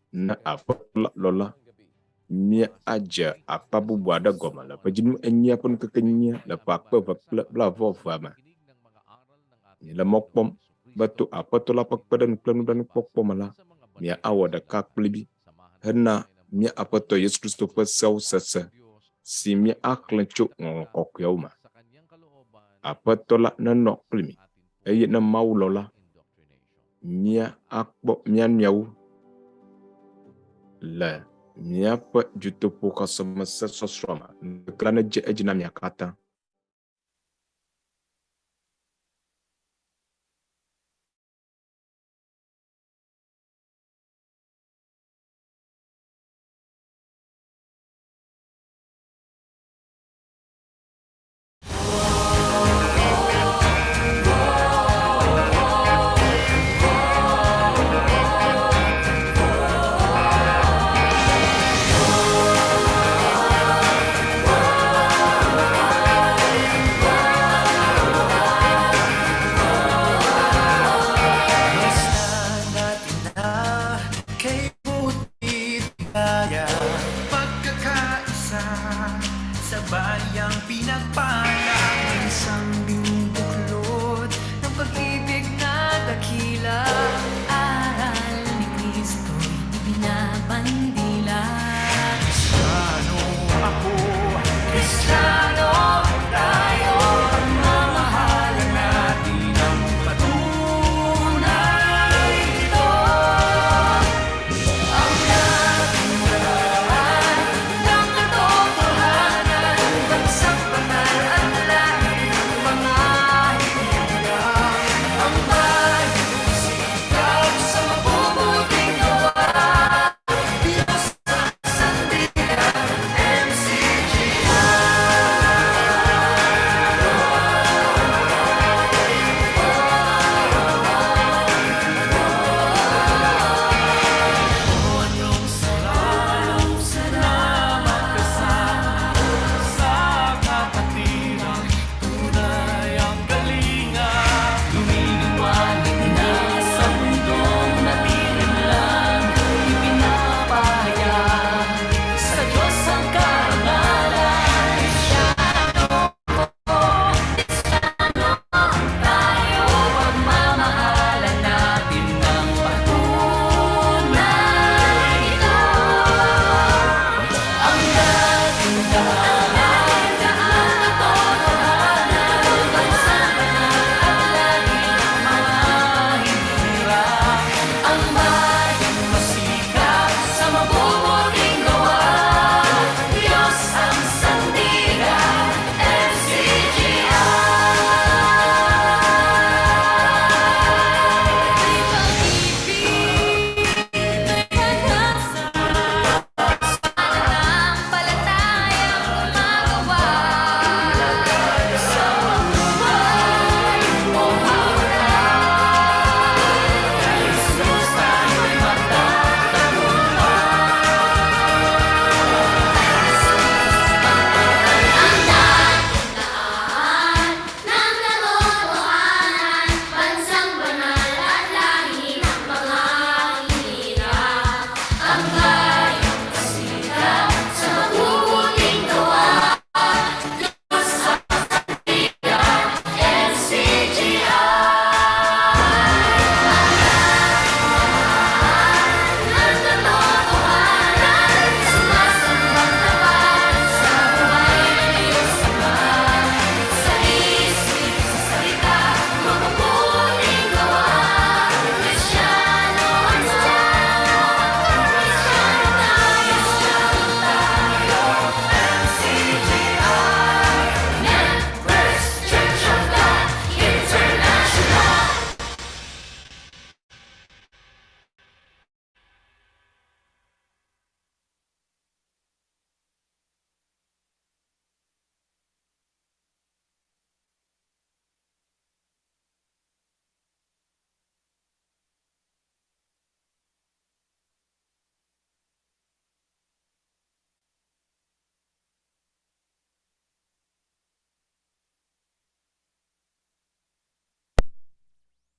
Speaker 12: na apola lola mia aja apa bubuada goma la pajinu enya pun kekenya la pakpe bla fama ni la mokpom batu apato la pakpedan planu pokpom la mia awada kaklibi hena mia apato Yesu Kristo pesau sese si mia aklencho ngokokyauma apato la nano klimi eye na maulola mia akpo mia miau la mia pa juto poka sama sosroma klana je ejina mia kata
Speaker 13: sa bayang pinagpala ang isang binubuklod ng pag-ibig na dakila.